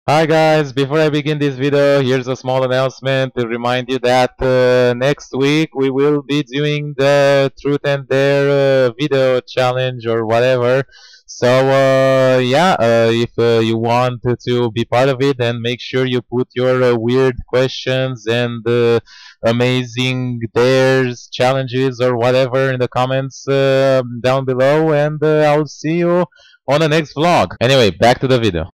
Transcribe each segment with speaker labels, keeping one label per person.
Speaker 1: Hi guys, before I begin this video, here's a small announcement to remind you that next week we will be doing the Truth and Dare video challenge or whatever. So yeah, if you want to be part of it, then make sure you put your weird questions and amazing dares, challenges or whatever in the comments down below, and I'll see you on the next vlog. Anyway, back to the video.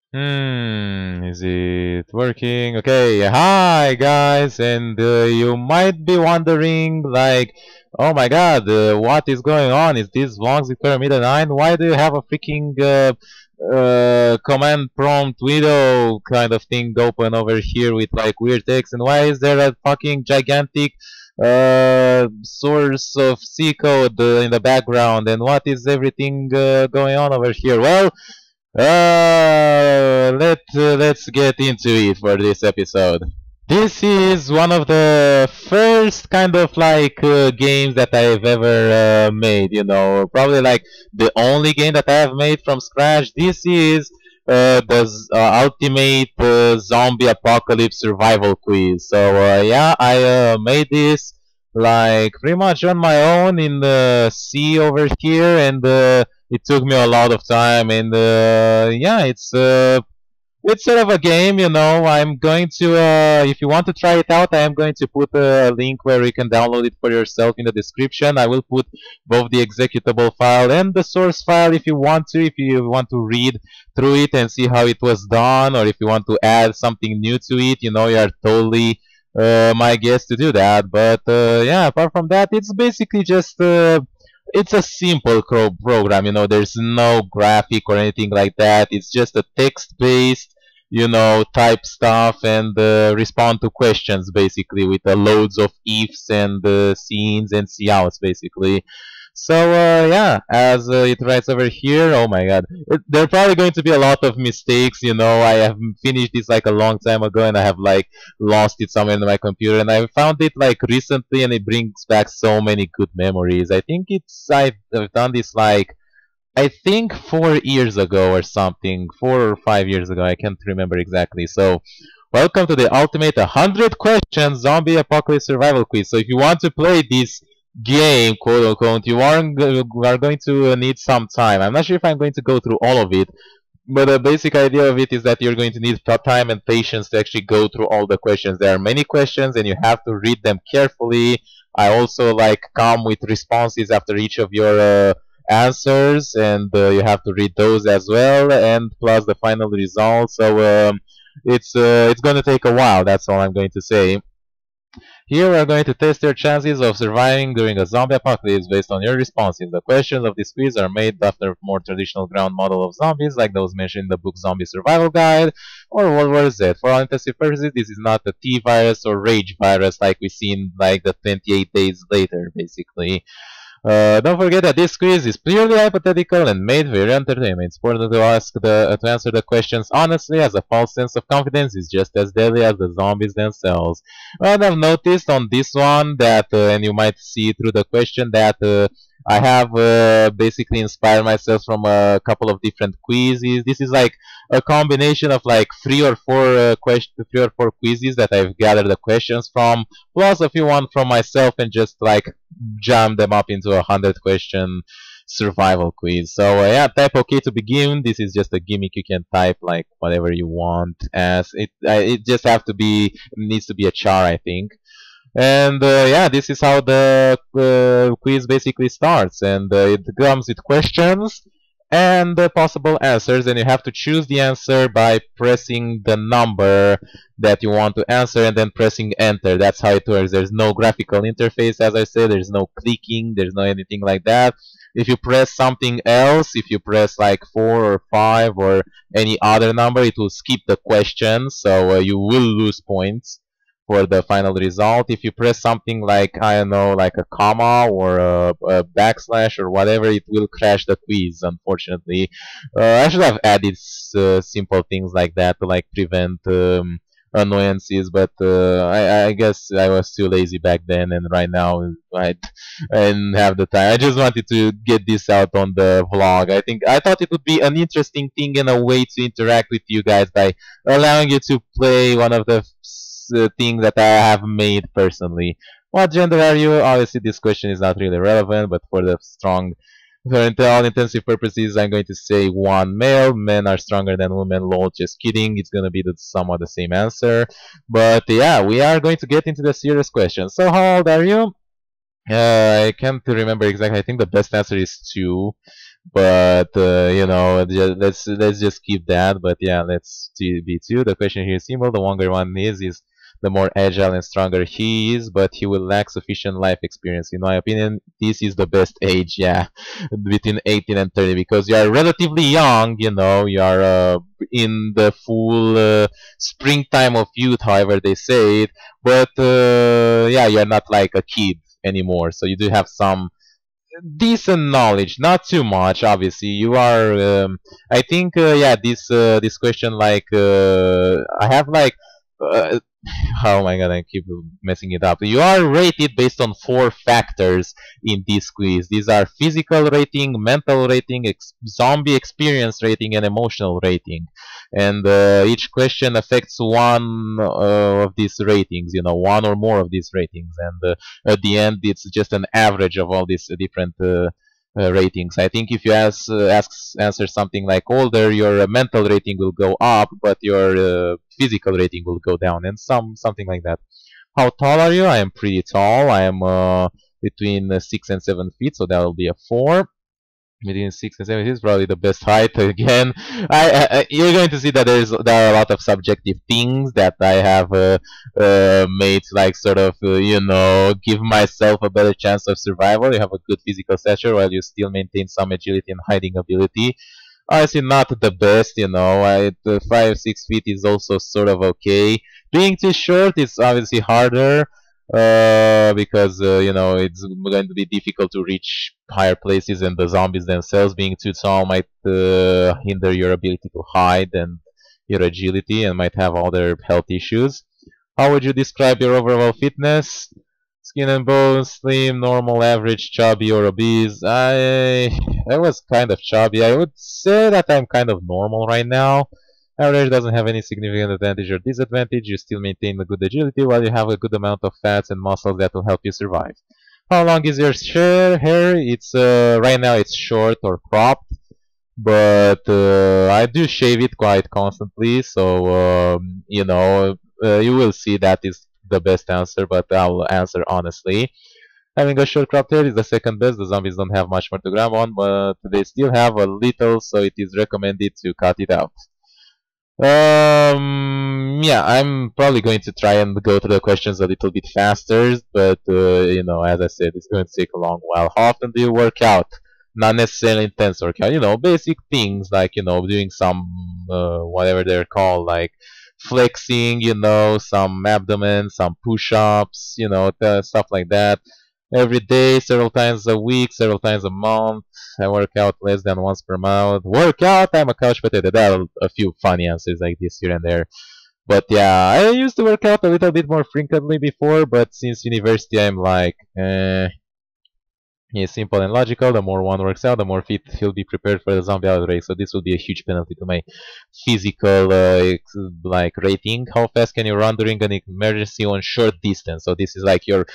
Speaker 1: Is it working? Okay, hi guys, and you might be wondering, like, oh my god, what is going on? Is this vlogs with caramida9? Why do you have a freaking command prompt window kind of thing open over here with like weird text? And why is there a fucking gigantic source of C code in the background? And what is everything going on over here? Well, let's get into it for this episode. This is one of the first kind of like games that I've ever made. You know, probably like the only game that I have made from scratch. This is the ultimate zombie apocalypse survival quiz. So yeah, I made this like pretty much on my own in the sea over here, and it took me a lot of time. And yeah, it's sort of a game, you know. I'm going to, if you want to try it out, I am going to put a link where you can download it for yourself in the description. I will put both the executable file and the source file if you want to. If you want to read through it and see how it was done, or if you want to add something new to it, you know, you are totally my guest to do that. But yeah, apart from that, it's basically just it's a simple program. You know, there's no graphic or anything like that. It's just a text-based, you know, type stuff, and respond to questions basically with loads of ifs and scenes and see-outs basically. So yeah, as it writes over here, oh my god, there are probably going to be a lot of mistakes. You know, I have finished this like a long time ago, and I have like lost it somewhere in my computer, and I found it like recently, and it brings back so many good memories. I think I've done this like I think 4 years ago or something, 4 or 5 years ago. I can't remember exactly. So welcome to the ultimate 100 questions zombie apocalypse survival quiz. So if you want to play this game, quote unquote, are going to need some time. I'm not sure if I'm going to go through all of it, but the basic idea of it is that you're going to need time and patience to actually go through all the questions. There are many questions, and you have to read them carefully. I also like come with responses after each of your answers, and you have to read those as well, and plus the final result. So it's going to take a while. That's all I'm going to say. Here we are going to test your chances of surviving during a zombie apocalypse based on your responses. The questions of this quiz are made after more traditional ground model of zombies, like those mentioned in the book Zombie Survival Guide or World War Z. For all intensive purposes, this is not a T virus or rage virus like we seen like the 28 days later, basically. Don't forget that this quiz is purely hypothetical and made for your entertainment. It's important to answer the questions honestly, as a false sense of confidence is just as deadly as the zombies themselves. Well, I've noticed on this one that, and you might see through the question, that I have basically inspired myself from a couple of different quizzes. This is like a combination of like three or four quizzes that I've gathered the questions from, plus a few one from myself, and just like jam them up into 100 question survival quiz. So yeah, type OK to begin. This is just a gimmick. You can type like whatever you want, as it just needs to be a char, I think. And yeah, this is how the quiz basically starts, and it comes with questions and possible answers, and you have to choose the answer by pressing the number that you want to answer and then pressing enter. That's how it works. There's no graphical interface, as I said. There's no clicking, there's no anything like that. If you press something else, if you press like 4 or 5 or any other number, it will skip the question, so you will lose points for the final result. If you press something like, I don't know, like a comma or a backslash or whatever, it will crash the quiz, unfortunately. I should have added simple things like that to like prevent annoyances, but I guess I was too lazy back then, and right now I didn't have the time. I just wanted to get this out on the vlog. I thought it would be an interesting thing and a way to interact with you guys by allowing you to play one of the things that I have made personally. What gender are you? Obviously, this question is not really relevant, but for all intensive purposes, I'm going to say one male. Men are stronger than women. Lol, just kidding. It's gonna be somewhat the same answer. But yeah, we are going to get into the serious question. So, how old are you? I can't remember exactly. I think the best answer is two, but let's just keep that. But yeah, let's be two. The question here is simple. The younger one is the more agile and stronger he is, but he will lack sufficient life experience. In my opinion, this is the best age. Yeah, between 18 and 30, because you are relatively young. You are in the full springtime of youth, however they say it. But yeah, you're not like a kid anymore. So you do have some decent knowledge, not too much. Obviously, you are. I think yeah, this question like I have like. Uh, oh my god, I keep messing it up. You are rated based on four factors in this quiz. These are physical rating, mental rating, zombie experience rating, and emotional rating. And each question affects one of these ratings, one or more of these ratings. And at the end, it's just an average of all these different ratings. I think if you answer something like older, your mental rating will go up, but your physical rating will go down, and something like that. How tall are you? I am pretty tall. I am between 6 and 7 feet, so that will be a 4. Between 6 and 7 is probably the best height. Again, you're going to see that there are a lot of subjective things that I have made to like sort of give myself a better chance of survival. You have a good physical stature while you still maintain some agility and hiding ability. Honestly, not the best. 5 6 feet is also sort of okay. Being too short is obviously harder because it's going to be difficult to reach higher places, and the zombies themselves being too tall might hinder your ability to hide and your agility, and might have other health issues. How would you describe your overall fitness? Skin and bones, slim, normal, average, chubby, or obese? I was kind of chubby. I would say that I'm kind of normal right now. Average doesn't have any significant advantage or disadvantage. You still maintain a good agility while you have a good amount of fats and muscles that will help you survive. How long is your hair? It's right now it's short or cropped, but I do shave it quite constantly. So you will see that is the best answer, but I'll answer honestly. Having a short cropped hair is the second best. The zombies don't have much more to grab on, but they still have a little, so it is recommended to cut it out. Yeah, I'm probably going to try and go through the questions a little bit faster, but as I said, it's going to take a long while. How often do you work out? Not necessarily intense workout, basic things like doing some whatever they're called, like flexing, some abdomen, some push-ups, stuff like that. Every day, several times a week, several times a month. I work out less than once per month. Workout, I'm a couch potato. There are a few funny answers like this here and there. But yeah, I used to work out a little bit more frequently before, but since university I'm like, it's simple and logical. The more one works out, the more fit he'll be prepared for the zombie outbreak. So this will be a huge penalty to my physical rating. How fast can you run during an emergency on short distance? So this is like your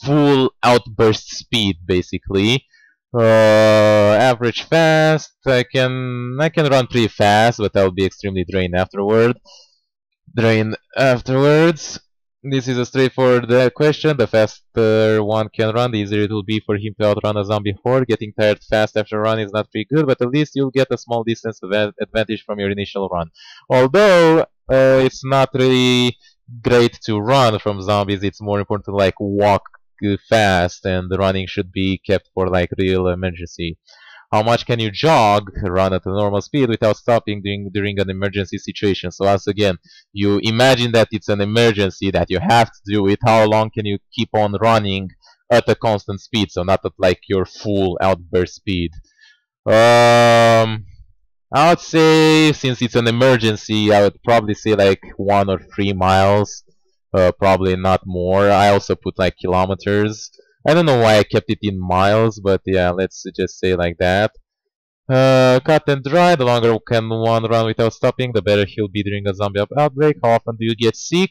Speaker 1: full outburst speed, basically. Average fast. I can run pretty fast, but I'll be extremely drained afterwards. This is a straightforward question. The faster one can run, the easier it will be for him to outrun a zombie horde. Getting tired fast after a run is not pretty good, but at least you'll get a small distance advantage from your initial run. Although it's not really great to run from zombies, it's more important to like walk fast, and the running should be kept for like real emergency. How much can you jog, run at a normal speed without stopping during an emergency situation? So once again, you imagine that it's an emergency, that you have to do it. How long can you keep on running at a constant speed? So not at like your full outburst speed. I would say, since it's an emergency, I would probably say like 1 or 3 miles. Probably not more. I also put like kilometers. I don't know why I kept it in miles, but yeah, let's just say like that. Cut and dry. The longer can one run without stopping, the better he'll be during a zombie outbreak. How often do you get sick?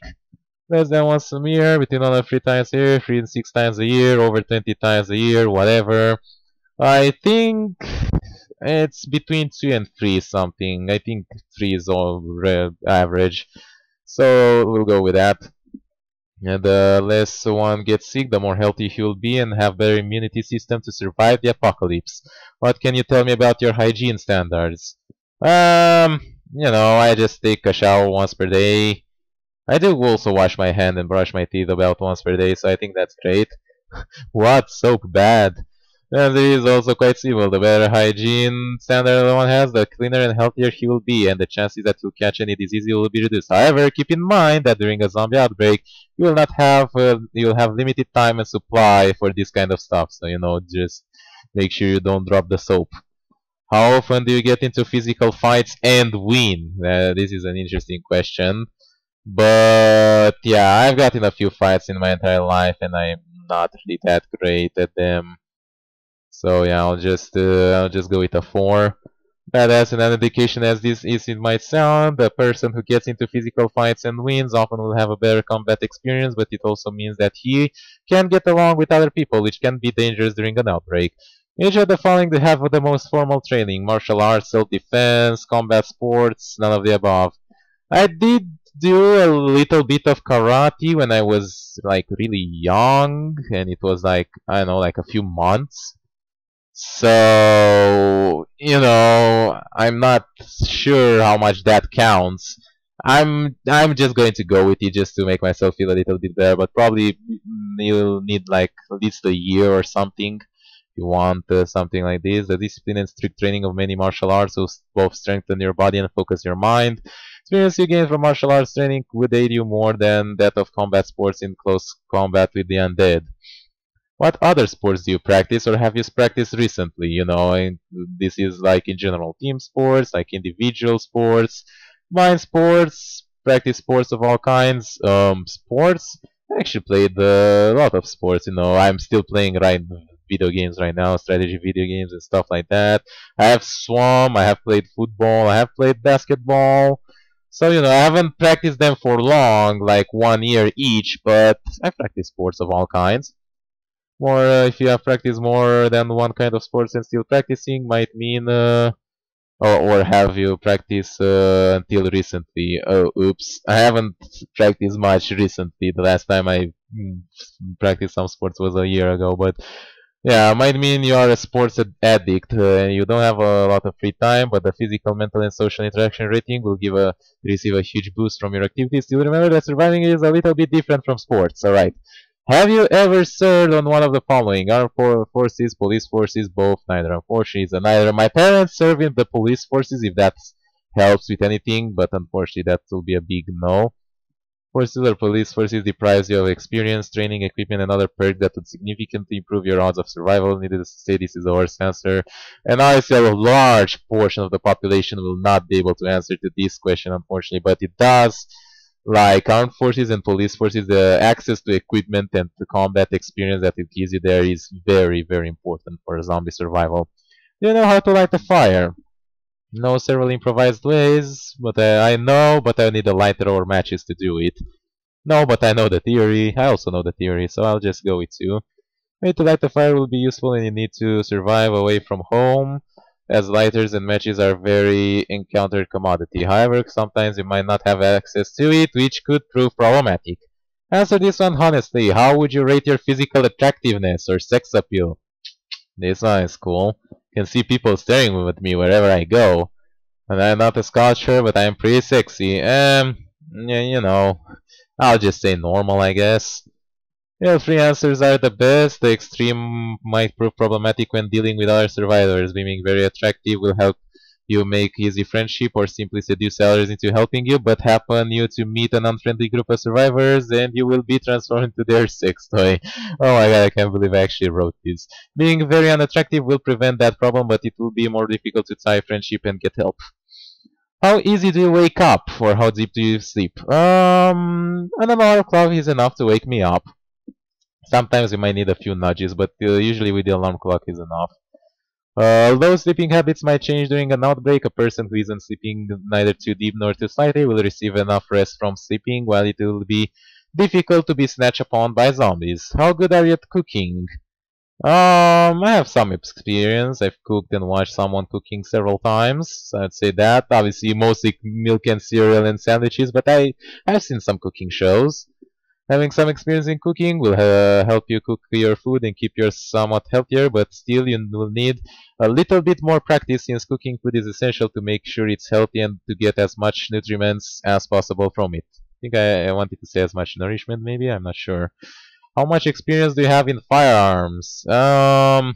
Speaker 1: Less than once a year, between 1 and 3 times a year, 3 and 6 times a year, over 20 times a year, whatever. I think it's between 2 and 3 something. I think 3 is all average. So we'll go with that. And the less one gets sick, the more healthy he will be and have better immunity system to survive the apocalypse. What can you tell me about your hygiene standards? I just take a shower once per day. I do also wash my hand and brush my teeth about once per day, so I think that's great. What? Soap bad? And it is also quite simple. The better hygiene standard one has, the cleaner and healthier he will be, and the chances that you'll catch any disease will be reduced. However, keep in mind that during a zombie outbreak, you will not have you'll have limited time and supply for this kind of stuff. So just make sure you don't drop the soap. How often do you get into physical fights and win? This is an interesting question. But yeah, I've gotten a few fights in my entire life, and I'm not really that great at them. So yeah, I'll just go with a 4. Badass and an indication as this is it might sound, the person who gets into physical fights and wins often will have a better combat experience, but it also means that he can get along with other people, which can be dangerous during an outbreak. Each of the following have the most formal training: martial arts, self-defense, combat sports, none of the above. I did do a little bit of karate when I was like really young, and it was like, I don't know, like a few months. So, I'm not sure how much that counts. I'm just going to go with it just to make myself feel a little bit better, but probably you'll need like at least a year or something if you want something like this. The discipline and strict training of many martial arts will both strengthen your body and focus your mind. Experience you gain from martial arts training would aid you more than that of combat sports in close combat with the undead. What other sports do you practice or have you practiced recently? And this is like in general team sports, like individual sports, mind sports, practice sports of all kinds. Sports. I actually played a lot of sports. I'm still playing video games right now, strategy video games and stuff like that. I have swum. I have played football. I have played basketball. So I haven't practiced them for long, like 1 year each, but I've practiced sports of all kinds. More, if you have practiced more than one kind of sports and still practicing, might mean, or have you practiced until recently? Oh, oops. I haven't practiced much recently. The last time I practiced some sports was a year ago, but yeah, might mean you are a sports addict. You don't have a lot of free time, but the physical, mental, and social interaction rating will receive a huge boost from your activities. Still remember that surviving is a little bit different from sports. Alright. Have you ever served on one of the following? Armed forces, police forces, both, neither. Unfortunately, it's a neither. My parents serve in the police forces, if that helps with anything, but unfortunately that will be a big no. Forces or police forces deprives you of experience, training, equipment, and other perks that would significantly improve your odds of survival. Needless to say, this is the worst answer. And obviously, a large portion of the population will not be able to answer to this question, unfortunately, but it does. Like armed forces and police forces, the access to equipment and the combat experience that it gives you there is very, very important for zombie survival. Do you know how to light a fire? Know several improvised ways, but I know, but I need a lighter or matches to do it. No, but I know the theory. I also know the theory, so I'll just go with 2. Way to light a fire will be useful when you need to survive away from home, as lighters and matches are very encountered commodity. However, sometimes you might not have access to it, which could prove problematic. Answer this one honestly. How would you rate your physical attractiveness or sex appeal? This one is cool. Can see people staring at me wherever I go. And I'm not a sculpture, but I'm pretty sexy. Yeah, I'll just say normal, I guess. Yeah, 3 answers are the best. The extreme might prove problematic when dealing with other survivors. Being very attractive will help You make easy friendship or simply seduce others into helping you, but happen you to meet an unfriendly group of survivors and you will be transformed into their sex toy. Oh my god, I can't believe I actually wrote this. Being very unattractive will prevent that problem, but it will be more difficult to tie friendship and get help. How easy do you wake up, or how deep do you sleep? An alarm clock is enough to wake me up. Sometimes you might need a few nudges, but usually with the alarm clock is enough. Although sleeping habits might change during an outbreak, a person who isn't sleeping neither too deep nor too slightly will receive enough rest from sleeping, while it will be difficult to be snatched upon by zombies. How good are you at cooking? I have some experience. I've cooked and watched someone cooking several times. So I'd say that. Obviously, mostly milk and cereal and sandwiches, but I've seen some cooking shows. Having some experience in cooking will help you cook your food and keep you somewhat healthier, but still you will need a little bit more practice since cooking food is essential to make sure it's healthy and to get as much nutrients as possible from it. I think I wanted to say as much nourishment, maybe? I'm not sure. How much experience do you have in firearms? I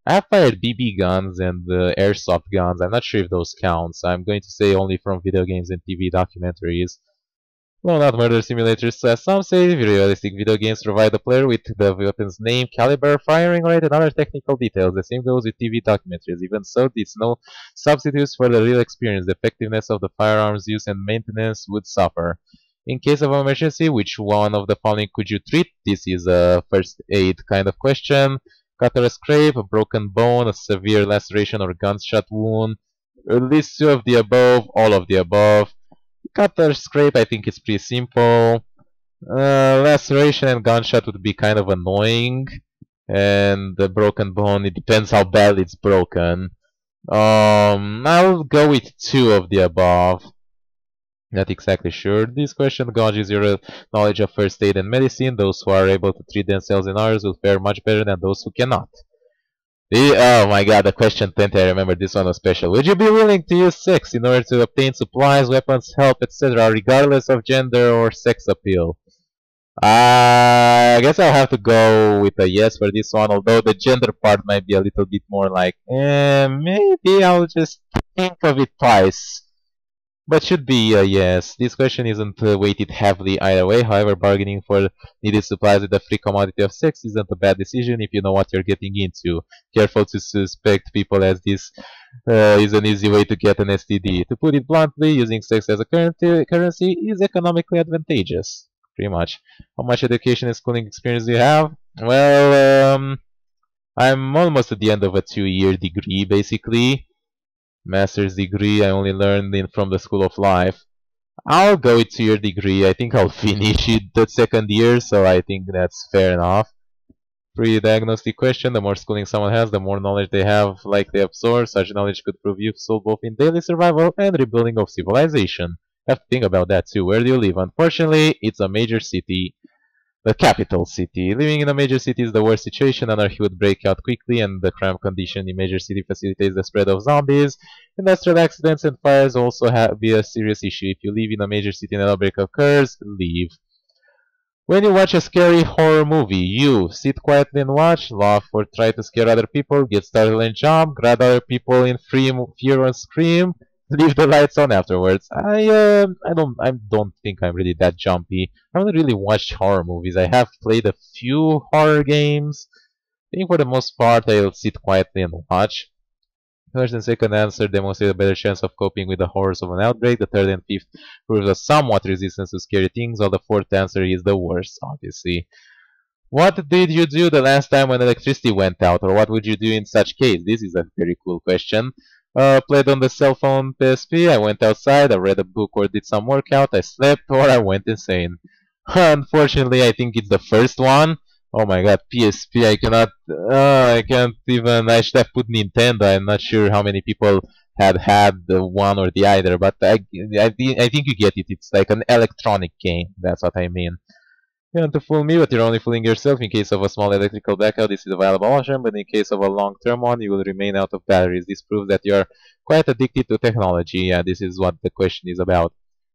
Speaker 1: have fired BB guns and airsoft guns. I'm not sure if those count. I'm going to say only from video games and TV documentaries. Well, not murder simulators, as some say. Realistic video games provide the player with the weapon's name, caliber, firing rate, and other technical details. The same goes with TV documentaries. Even so, it's no substitutes for the real experience. The effectiveness of the firearms use and maintenance would suffer. In case of emergency, which one of the following could you treat? This is a first aid kind of question. Cut or scrape, a broken bone, a severe laceration or gunshot wound. At least two of the above, all of the above. Cut or scrape, I think it's pretty simple. Laceration and gunshot would be kind of annoying. And the broken bone, it depends how bad it's broken. I'll go with two of the above. Not exactly sure. This question gauges your knowledge of first aid and medicine. Those who are able to treat themselves and others will fare much better than those who cannot. Oh my god, the question 20, I remember this one was special. Would you be willing to use sex in order to obtain supplies, weapons, help, etc., regardless of gender or sex appeal? I guess I'll have to go with a yes for this one, although the gender part might be a little bit more like, maybe I'll just think of it twice. But should be a yes. This question isn't weighted heavily either way. However, bargaining for needed supplies with the free commodity of sex isn't a bad decision if you know what you're getting into. Careful to suspect people, as this is an easy way to get an STD. To put it bluntly, using sex as a currency is economically advantageous. Pretty much. How much education and schooling experience do you have? Well, I'm almost at the end of a 2-year degree, basically. Master's degree, I only learned from the School of Life. I'll go with 2-year degree. I think I'll finish it the second year, so I think that's fair enough. Pre-diagnostic question: the more schooling someone has, the more knowledge they have likely absorb. Such knowledge could prove useful both in daily survival and rebuilding of civilization. Have to think about that too. Where do you live? Unfortunately, it's a major city. The capital city. Living in a major city is the worst situation. Anarchy would break out quickly, and the crime condition in major city facilitates the spread of zombies. Industrial accidents and fires also be a serious issue. If you live in a major city and an outbreak occurs, leave. When you watch a scary horror movie, you sit quietly and watch, laugh or try to scare other people, get startled and jump, grab other people in fear and scream, leave the lights on afterwards. I don't think I'm really that jumpy. I don't really watch horror movies. I have played a few horror games. I think for the most part I'll sit quietly and watch. First and second answer demonstrate a better chance of coping with the horrors of an outbreak. The third and fifth proves a somewhat resistance to scary things, while the fourth answer is the worst, obviously. What did you do the last time when electricity went out, or what would you do in such case? This is a very cool question. Played on the cell phone PSP, I went outside, I read a book or did some workout, I slept, or I went insane. Unfortunately, I think it's the first one. Oh my god, PSP, I can't even, I should have put Nintendo. I'm not sure how many people had the one or the other, but I think you get it. It's like an electronic game, that's what I mean. You want to fool me, but you're only fooling yourself. In case of a small electrical blackout, this is a viable option, but in case of a long-term one, you will remain out of batteries. This proves that you're quite addicted to technology, and this is what the question is about.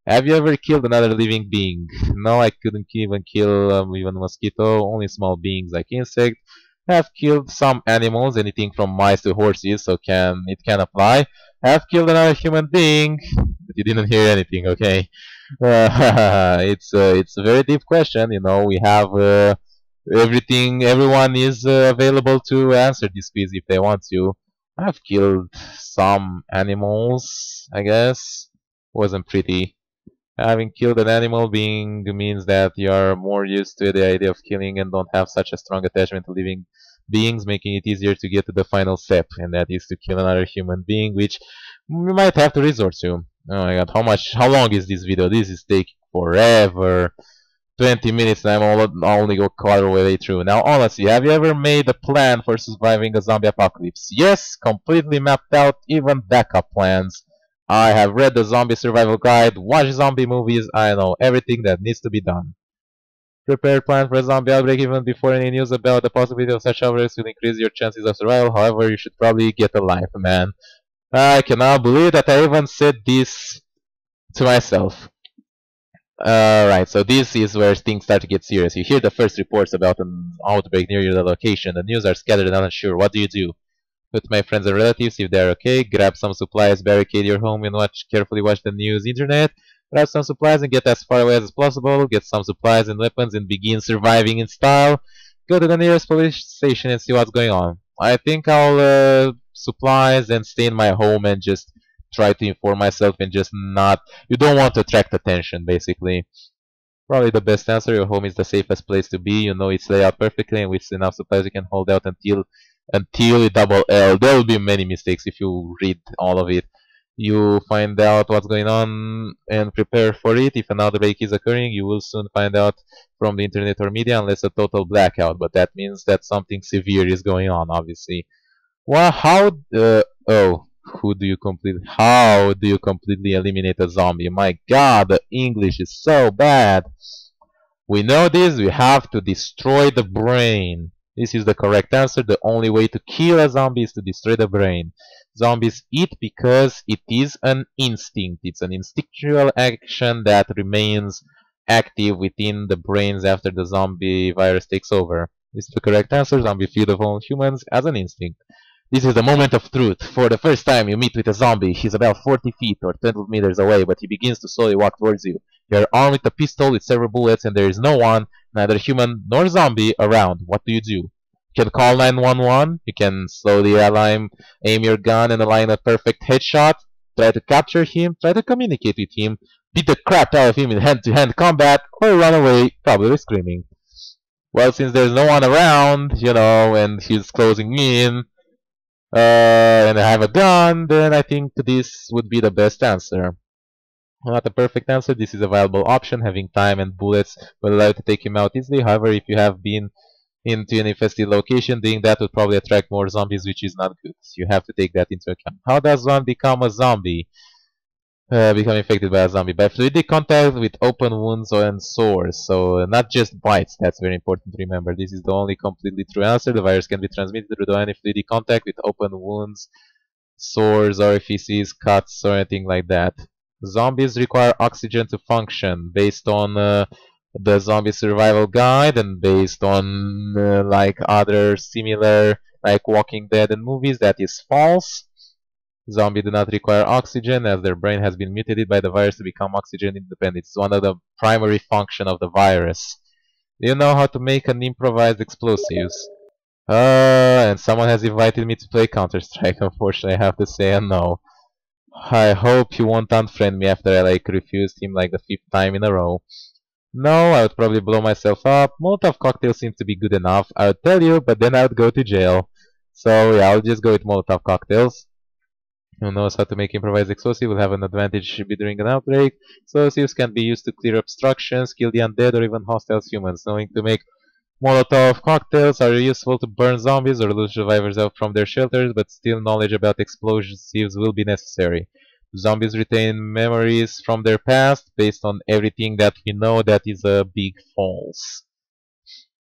Speaker 1: Have you ever killed another living being? No, I couldn't even kill even a mosquito, only small beings like insects. I have killed some animals, anything from mice to horses, so it can apply. have killed another human being, but you didn't hear anything, okay? It's a very deep question, you know. We have everything, everyone is available to answer this quiz if they want to. I've killed some animals, I guess. Wasn't pretty. Having killed an animal being means that you're more used to the idea of killing and don't have such a strong attachment to living beings, making it easier to get to the final step, and that is to kill another human being, which we might have to resort to. Oh my god, how long is this video? This is taking forever. 20 minutes and I'll only go quarter way through. Now, honestly, have you ever made a plan for surviving a zombie apocalypse? Yes, completely mapped out, even backup plans. I have read the zombie survival guide, watched zombie movies, I know everything that needs to be done. Prepared plan for a zombie outbreak even before any news about the possibility of such outbreaks will increase your chances of survival. However, you should probably get a life, man. I cannot believe that I even said this to myself. Right, so this is where things start to get serious. You hear the first reports about an outbreak near your location. The news are scattered and unsure. What do you do? With my friends and relatives, if they're okay, grab some supplies, barricade your home, and carefully watch the news internet. Grab some supplies and get as far away as possible. Get some supplies and weapons and begin surviving in style. Go to the nearest police station and see what's going on. I think I'll supplies and stay in my home and just try to inform myself and just not. You don't want to attract attention, basically. Probably the best answer. Your home is the safest place to be. You know it's laid out perfectly, and with enough supplies you can hold out until you double L. There will be many mistakes if you read all of it. You find out what's going on and prepare for it. If an outbreak is occurring, you will soon find out from the internet or media, unless a total blackout. But that means that something severe is going on, obviously. Well, oh, how do you completely eliminate a zombie? My god, the English is so bad. We know this, we have to destroy the brain. This is the correct answer. The only way to kill a zombie is to destroy the brain. Zombies eat because it is an instinct. It's an instinctual action that remains active within the brains after the zombie virus takes over. This is the correct answer. Zombies feed on humans as an instinct. This is the moment of truth. For the first time you meet with a zombie. He's about 40 feet or 20 meters away, but he begins to slowly walk towards you. You are armed with a pistol with several bullets and there is no one, neither human nor zombie, around. What do? You can call 911. You can slowly aim your gun and align a perfect headshot. Try to capture him. Try to communicate with him. Beat the crap out of him in hand-to-hand combat, or run away, probably screaming. Well, since there's no one around, you know, and he's closing in, and I have a gun, then I think this would be the best answer. Not a perfect answer, this is a viable option. Having time and bullets will allow you to take him out easily. However, if you have been into an infested location, doing that would probably attract more zombies, which is not good. So you have to take that into account. How does one become a zombie? Become infected by a zombie by fluidic contact with open wounds and sores. So not just bites. That's very important to remember. This is the only completely true answer. The virus can be transmitted through any fluidic contact with open wounds, sores, orifices, cuts, or anything like that. Zombies require oxygen to function, based on the zombie survival guide and based on like other similar, like Walking Dead and movies. That is false. Zombies do not require oxygen, as their brain has been mutated by the virus to become oxygen independent. It's one of the primary functions of the virus. Do you know how to make an improvised explosives? And someone has invited me to play Counter-Strike. Unfortunately, I have to say a no. I hope you won't unfriend me after I refused him like the 5th time in a row. No, I would probably blow myself up. Molotov cocktails seem to be good enough. I would tell you, but then I would go to jail. So yeah, I'll just go with Molotov cocktails. Who knows how to make improvised explosives will have an advantage during an outbreak. Explosives can be used to clear obstructions, kill the undead, or even hostile humans. Knowing to make Molotov cocktails are useful to burn zombies or lure survivors out from their shelters, but still knowledge about explosives will be necessary. Zombies retain memories from their past. Based on everything that we know, that is a big false.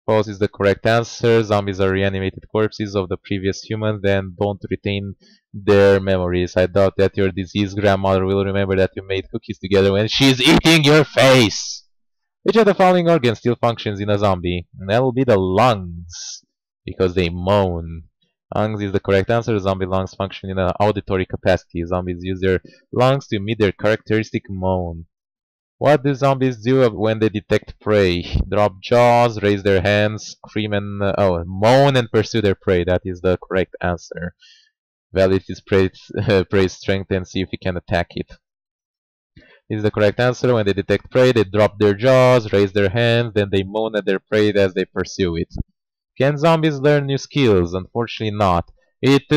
Speaker 1: False is the correct answer. Zombies are reanimated corpses of the previous humans, then don't retain their memories. I doubt that your deceased grandmother will remember that you made cookies together when she's eating your face. Which of the following organ still functions in a zombie? And that will be the lungs, because they moan. Lungs is the correct answer. Zombie lungs function in an auditory capacity. Zombies use their lungs to emit their characteristic moan. What do zombies do when they detect prey? Drop jaws, raise their hands, scream and moan and pursue their prey. That is the correct answer. Evaluate its prey strength and see if you can attack it. This is the correct answer. When they detect prey, they drop their jaws, raise their hands, then they moan at their prey as they pursue it. Can zombies learn new skills? Unfortunately not. It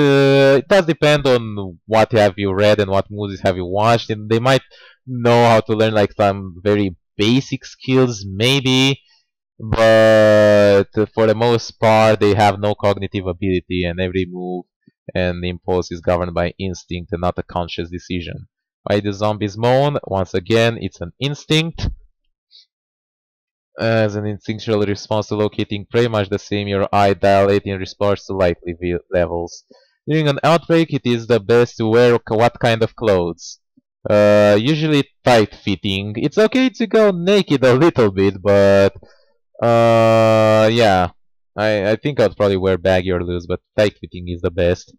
Speaker 1: does depend on what have you read and what movies have you watched, and they might know how to learn like some very basic skills maybe, but for the most part they have no cognitive ability, and every move and impulse is governed by instinct and not a conscious decision. Why do zombies moan? Once again, it's an instinct. As an instinctual response to locating prey, much the same your eye dilate in response to light levels. During an outbreak, it is the best to wear what kind of clothes? Usually tight-fitting. It's okay to go naked a little bit, but yeah. I think I'd probably wear baggy or loose, but tight-fitting is the best.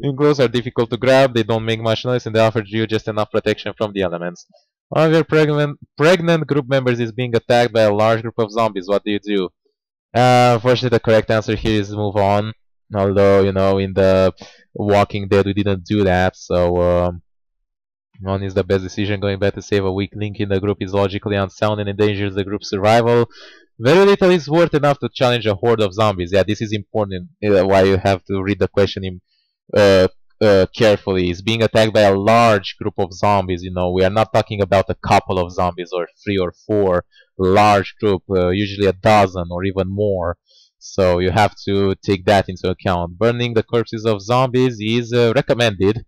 Speaker 1: Clothes are difficult to grab, they don't make much noise, and they offer you just enough protection from the elements. One of your pregnant group members is being attacked by a large group of zombies. What do you do? Unfortunately, the correct answer here is move on. Although, you know, in the Walking Dead we didn't do that, so one is the best decision. Going back to save a weak link in the group is logically unsound and endangers the group's survival. Very little is worth enough to challenge a horde of zombies. Yeah, this is important. Why you have to read the question in uh, carefully. Is being attacked by a large group of zombies. You know, we are not talking about a couple of zombies or 3 or 4. Large group, usually a dozen or even more. So you have to take that into account. Burning the corpses of zombies is recommended.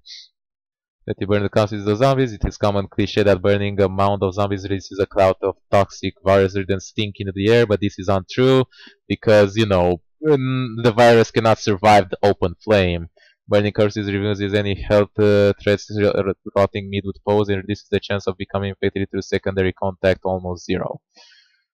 Speaker 1: That you burn the corpses of zombies. It is common cliché that burning a mound of zombies releases a cloud of toxic virus-ridden stink into the air, but this is untrue because, you know, the virus cannot survive the open flame. Burning corpses removes any health threats rotting meat would pose and reduces the chance of becoming infected through secondary contact almost zero.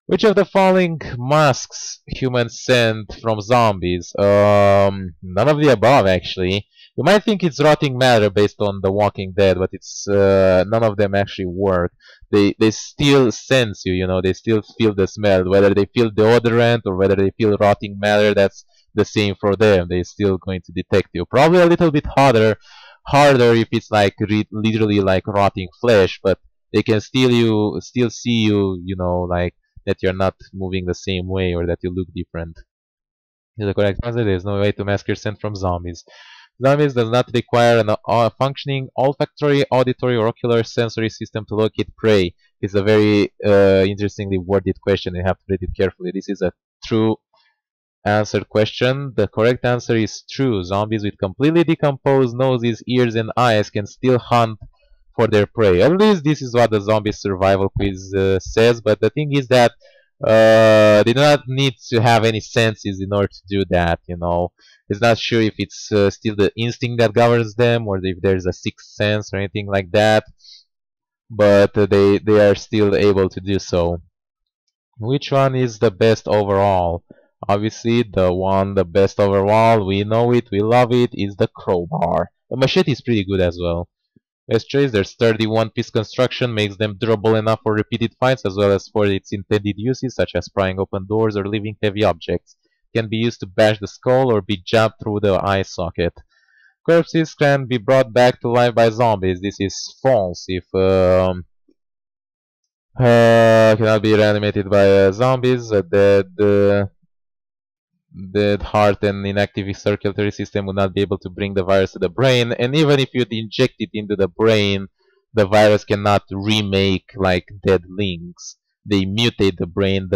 Speaker 1: Which of the following masks humans send from zombies? None of the above, actually. You might think it's rotting matter based on The Walking Dead, but it's none of them actually work. They still sense you, you know. They still feel the smell. Whether they feel deodorant or whether they feel rotting matter, that's the same for them. They're still going to detect you. Probably a little bit harder if it's like literally like rotting flesh, but they can still see you, you know, like that you're not moving the same way or that you look different. Is the correct answer. There is no way to mask your scent from zombies. Zombies does not require a functioning olfactory, auditory, or ocular sensory system to locate prey. It's a very interestingly worded question. You have to read it carefully. This is a true answer question. The correct answer is true. Zombies with completely decomposed noses, ears, and eyes can still hunt for their prey. At least this is what the zombie survival quiz says, but the thing is that they do not need to have any senses in order to do that, you know. It's not sure if it's still the instinct that governs them or if there's a sixth sense or anything like that, but they are still able to do so. Which one is the best overall? Obviously, the best overall, we know it, we love it, is the crowbar. The machete is pretty good as well. Best choice, their sturdy one-piece construction makes them durable enough for repeated fights as well as for its intended uses such as prying open doors or lifting heavy objects. It can be used to bash the skull or be jabbed through the eye socket. Corpses can be brought back to life by zombies. This is false if cannot be reanimated by zombies. Dead heart and inactive circulatory system would not be able to bring the virus to the brain, and even if you'd inject it into the brain, the virus cannot remake like dead links. They mutate the brain,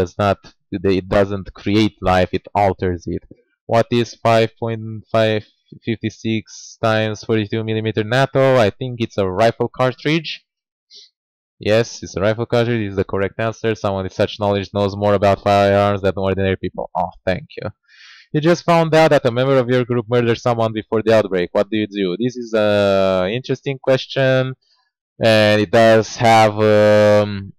Speaker 1: it doesn't create life, it alters it. What is 5.556 times 42mm NATO? I think it's a rifle cartridge. Yes, it's a rifle cartridge. Is the correct answer. Someone with such knowledge knows more about firearms than ordinary people. Oh, thank you. You just found out that a member of your group murdered someone before the outbreak. What do you do? This is an interesting question, and it does have, you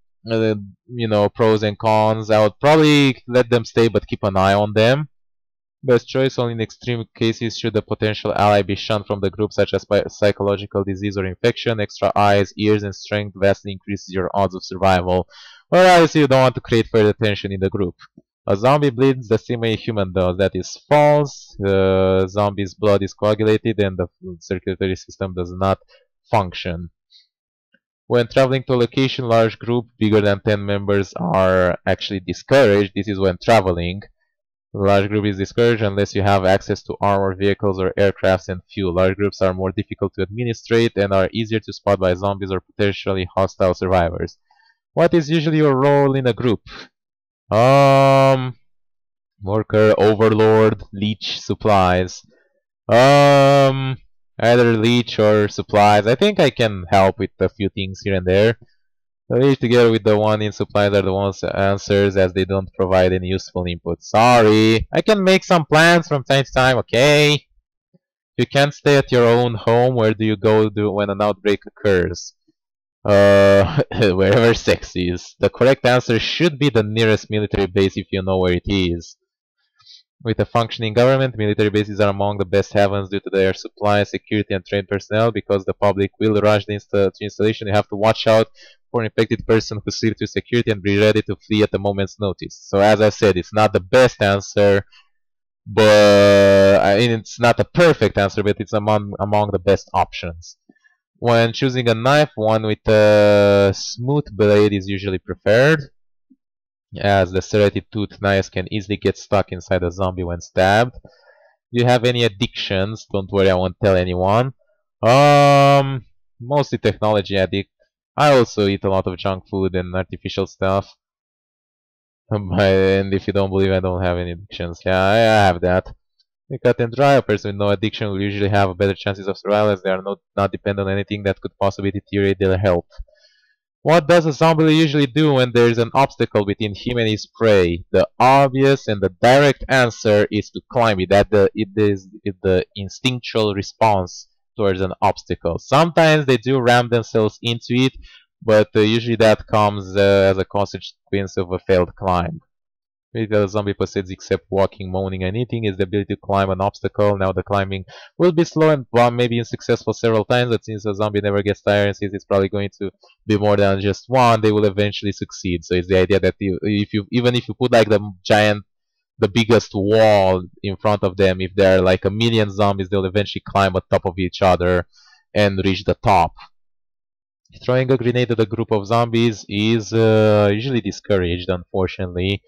Speaker 1: know, pros and cons. I would probably let them stay, but keep an eye on them. Best choice only in extreme cases should a potential ally be shunned from the group, such as by psychological disease or infection. Extra eyes, ears, and strength vastly increases your odds of survival. Or obviously you don't want to create further tension in the group. A zombie bleeds the same way a human does. That is false. The zombie's blood is coagulated and the circulatory system does not function. When traveling to a location, large group bigger than 10 members are actually discouraged. This is when traveling. Large group is discouraged unless you have access to armored vehicles or aircrafts and fuel. Large groups are more difficult to administrate and are easier to spot by zombies or potentially hostile survivors. What is usually your role in a group? Um, Worker, overlord, leech, supplies. Um, Either leech or supplies. I think I can help with a few things here and there. The leech together with the one in supplies are the ones that answers as they don't provide any useful input. Sorry. I can make some plans from time to time, okay? You can't stay at your own home. Where do you go when an outbreak occurs? Wherever sex is. The correct answer should be the nearest military base if you know where it is. With a functioning government, military bases are among the best havens due to their supply, security, and trained personnel. Because the public will rush to installation, you have to watch out for an infected person who slips to security and be ready to flee at a moment's notice. So as I said, it's not the best answer, but I mean, it's not a perfect answer, but it's among the best options. When choosing a knife, one with a smooth blade is usually preferred, as the serrated tooth knives can easily get stuck inside a zombie when stabbed. Do you have any addictions? Don't worry, I won't tell anyone. Mostly technology addict. I also eat a lot of junk food and artificial stuff. And if you don't believe I don't have any addictions, yeah, I have that. We cut and dry. A person with no addiction will usually have better chances of survival as they are not dependent on anything that could possibly deteriorate their health. What does a zombie usually do when there is an obstacle between him and his prey? The obvious and the direct answer is to climb it. It is the instinctual response towards an obstacle. Sometimes they do ram themselves into it, but usually that comes as a consequence of a failed climb. With the zombie possesses except walking, moaning, and eating is the ability to climb an obstacle. Now the climbing will be slow and maybe unsuccessful several times, but since a zombie never gets tired and since it's probably going to be more than just one, they will eventually succeed. So it's the idea that even if you put like the biggest wall in front of them, if there are like a million zombies, they'll eventually climb on top of each other and reach the top. Throwing a grenade at a group of zombies is usually discouraged, unfortunately.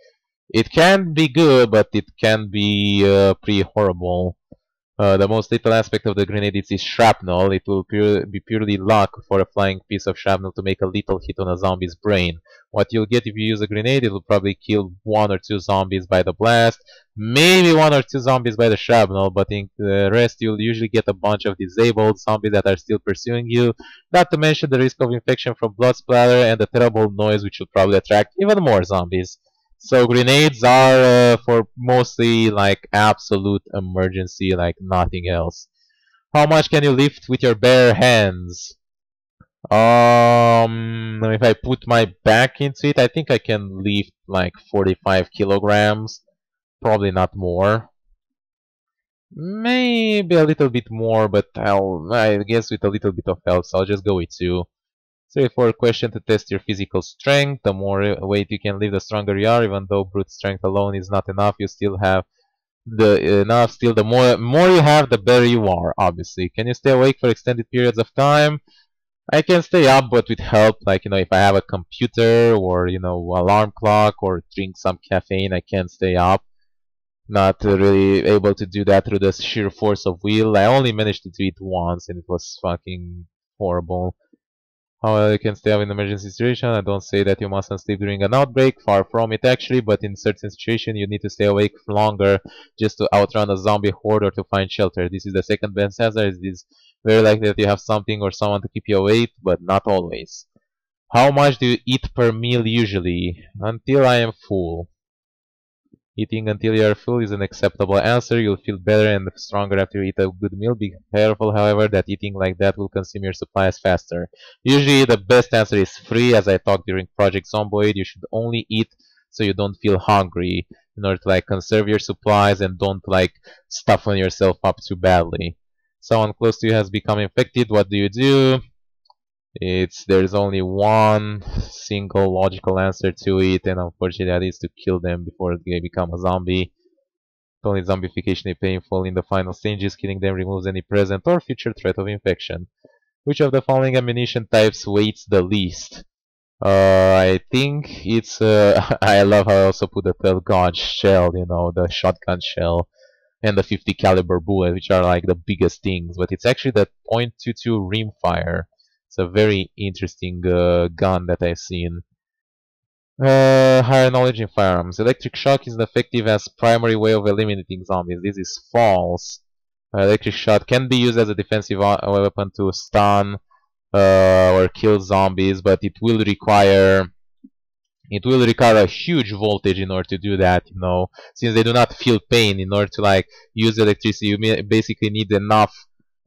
Speaker 1: It can be good, but it can be pretty horrible. The most lethal aspect of the grenade is its shrapnel. It will be purely luck for a flying piece of shrapnel to make a lethal hit on a zombie's brain. What you'll get if you use a grenade, it will probably kill 1 or 2 zombies by the blast, maybe 1 or 2 zombies by the shrapnel, but in the rest you'll usually get a bunch of disabled zombies that are still pursuing you, not to mention the risk of infection from blood splatter and the terrible noise which will probably attract even more zombies. So grenades are for mostly like absolute emergency, like nothing else. How much can you lift with your bare hands? If I put my back into it, I think I can lift like 45 kilograms. Probably not more. Maybe a little bit more, but I guess with a little bit of help, so I'll just go with 2. Straightforward question to test your physical strength. The more weight you can lift, the stronger you are. Even though brute strength alone is not enough, you still have the more you have, the better you are. Obviously, can you stay awake for extended periods of time? I can stay up, but with help. Like if I have a computer or alarm clock or drink some caffeine, I can stay up. Not really able to do that through the sheer force of will. I only managed to do it once, and it was fucking horrible. How you can stay up in an emergency situation. I don't say that you mustn't sleep during an outbreak, far from it actually, but in certain situations you need to stay awake for longer just to outrun a zombie horde or to find shelter. This is the second best answer. It is very likely that you have something or someone to keep you awake, but not always. How much do you eat per meal usually? Until I am full. Eating until you are full is an acceptable answer. You'll feel better and stronger after you eat a good meal. Be careful, however, that eating like that will consume your supplies faster. Usually the best answer is 3, as I talked during Project Zomboid. You should only eat so you don't feel hungry, in order to like conserve your supplies and don't like stuffen yourself up too badly. Someone close to you has become infected. What do you do? There's only one single logical answer to it, and unfortunately that is to kill them before they become a zombie. Only zombification is painful in the final stages. Killing them removes any present or future threat of infection. Which of the following ammunition types weighs the least? I think it's I love how I also put the 12 gauge shell, you know, the shotgun shell, and the 50 caliber bullet, which are like the biggest things. But it's actually the .22 rimfire. It's a very interesting gun that I've seen. Higher knowledge in firearms. Electric shock is effective as primary way of eliminating zombies. This is false. Electric shock can be used as a defensive weapon to stun or kill zombies, but it will require a huge voltage in order to do that, you know. Since they do not feel pain, in order to like use electricity, you basically need enough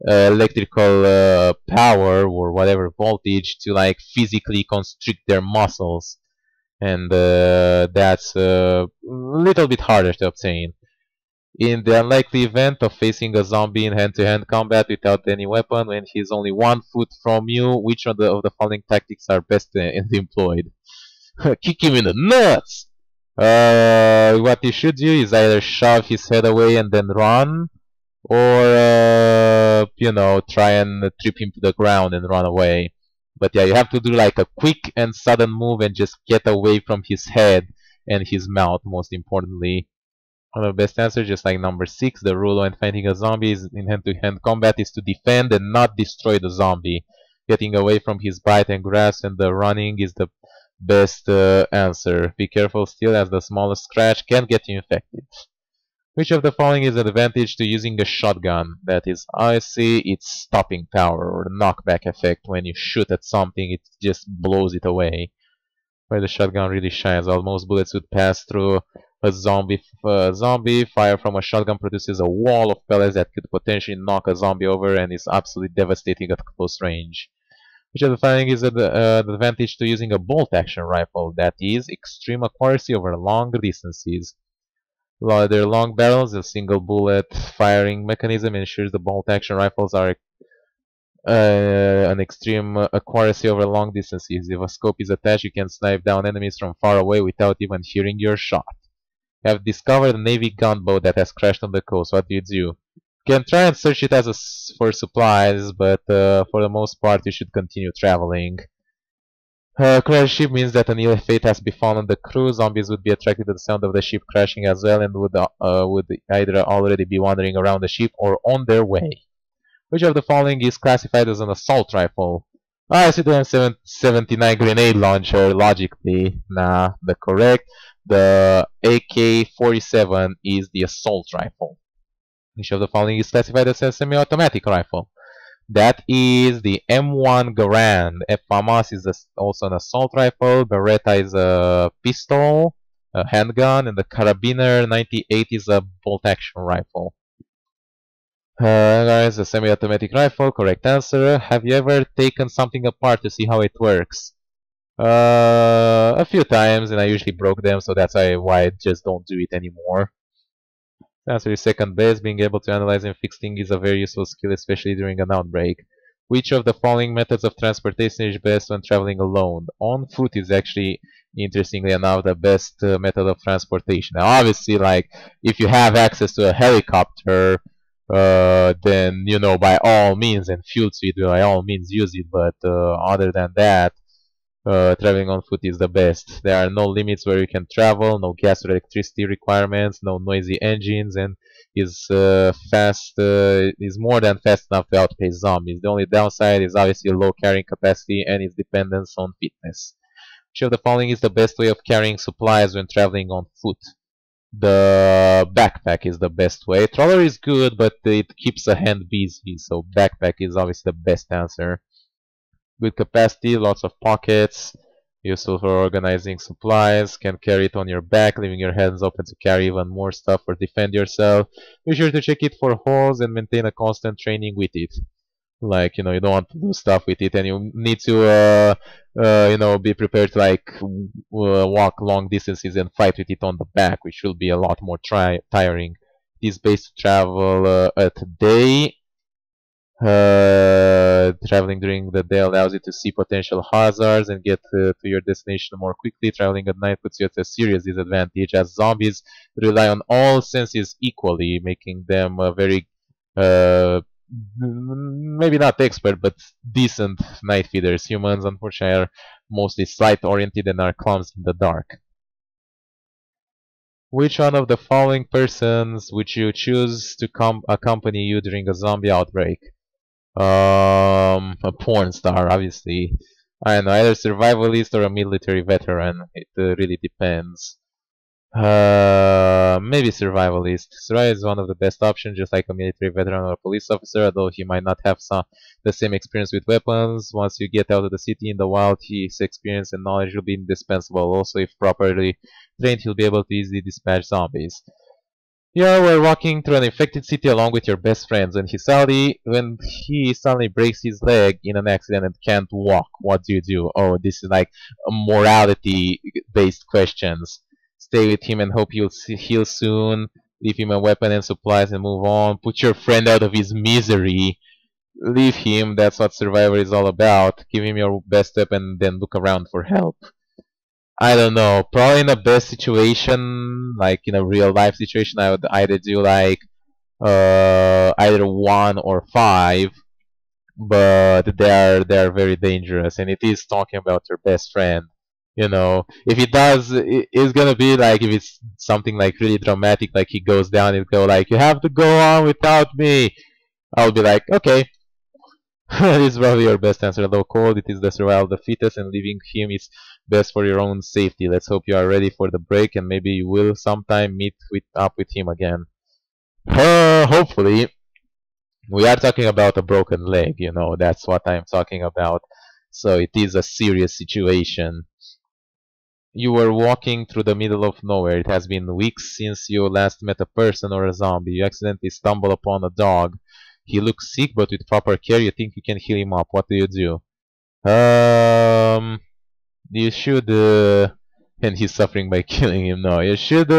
Speaker 1: electrical power or whatever voltage to like physically constrict their muscles, and that's a little bit harder to obtain. In the unlikely event of facing a zombie in hand-to-hand combat without any weapon, when he's only 1 foot from you, which of the following tactics are best employed? Kick him in the nuts! What you should do is either shove his head away and then run, or, you know, try and trip him to the ground and run away. But yeah, you have to do like a quick and sudden move and just get away from his head and his mouth, most importantly. The best answer, just like number 6, the rule when fighting a zombie in hand-to-hand combat is to defend and not destroy the zombie. Getting away from his bite and grasp and the running is the best answer. Be careful still, as the smallest scratch can get you infected. Which of the following is an advantage to using a shotgun? That is, I see its stopping power or knockback effect. When you shoot at something, it just blows it away. Where the shotgun really shines. While most bullets would pass through a zombie, fire from a shotgun produces a wall of pellets that could potentially knock a zombie over and is absolutely devastating at close range. Which of the following is the advantage to using a bolt-action rifle? That is, extreme accuracy over long distances. Their long barrels, a single bullet firing mechanism ensures the bolt-action rifles are an extreme accuracy over long distances. If a scope is attached, you can snipe down enemies from far away without even hearing your shot. You have discovered a Navy gunboat that has crashed on the coast. What do you do? You can try and search it for supplies, but for the most part you should continue traveling. Crash ship means that an ill fate has befallen the crew. Zombies would be attracted to the sound of the ship crashing as well and would either already be wandering around the ship or on their way. Which of the following is classified as an assault rifle? I see the M79 grenade launcher, logically. Nah, the AK-47 is the assault rifle. Which of the following is classified as a semi-automatic rifle? That is the M1 Garand. FAMAS is also an assault rifle. Beretta is a pistol, a handgun, and the caramida9 is a bolt-action rifle. Guys, a semi-automatic rifle, correct answer. Have you ever taken something apart to see how it works? A few times, and I usually broke them, so that's why I just don't do it anymore. The answer is second best. Being able to analyze and fix things is a very useful skill, especially during an outbreak. Which of the following methods of transportation is best when traveling alone? On foot is actually, interestingly enough, the best method of transportation. Now, obviously, like, if you have access to a helicopter, then, you know, by all means, and fuel to it, by all means use it, but other than that, traveling on foot is the best. There are no limits where you can travel, no gas or electricity requirements, no noisy engines, and is more than fast enough to outpace zombies. The only downside is obviously low carrying capacity and its dependence on fitness. Which of the following is the best way of carrying supplies when traveling on foot? The backpack is the best way. Trawler is good, but it keeps a hand busy, so backpack is obviously the best answer. Good capacity, lots of pockets, useful for organizing supplies, can carry it on your back, leaving your hands open to carry even more stuff or defend yourself. Be sure to check it for holes and maintain a constant training with it. Like, you don't want to do stuff with it, and you need to be prepared to like walk long distances and fight with it on the back, which will be a lot more tiring. It is based to travel at day. Traveling during the day allows you to see potential hazards and get to your destination more quickly. Traveling at night puts you at a serious disadvantage, as zombies rely on all senses equally, making them very, uh, maybe not expert, but decent night feeders. Humans, unfortunately, are mostly sight-oriented and are clumsy in the dark. Which one of the following persons would you choose to accompany you during a zombie outbreak? A porn star, obviously. I don't know, either survivalist or a military veteran. It really depends. Maybe survivalist. Survival is one of the best options, just like a military veteran or a police officer, although he might not have the same experience with weapons. Once you get out of the city in the wild, his experience and knowledge will be indispensable. Also, if properly trained, he'll be able to easily dispatch zombies. You were walking through an infected city along with your best friends when he suddenly breaks his leg in an accident and can't walk. What do you do? Oh, this is like a morality-based questions. Stay with him and hope he'll heal soon. Leave him a weapon and supplies and move on. Put your friend out of his misery. Leave him. That's what Survivor is all about. Give him your best weapon and then look around for help. I don't know. Probably in a best situation, like in a real life situation, I would either do like either 1 or 5, but they are very dangerous, and it is talking about your best friend. If it does, it's gonna be like if it's something like really dramatic, like he goes down, it go like you have to go on without me. I'll be like, okay. This is probably your best answer. Although cold, it is the survival of the fittest, and leaving him is best for your own safety. Let's hope you are ready for the break, and maybe you will sometime meet up with him again. Hopefully. We are talking about a broken leg, that's what I'm talking about. So it is a serious situation. You were walking through the middle of nowhere. It has been weeks since you last met a person or a zombie. You accidentally stumble upon a dog. He looks sick, but with proper care, you think you can heal him up. What do you do? You should, and he's suffering by killing him. No, you should,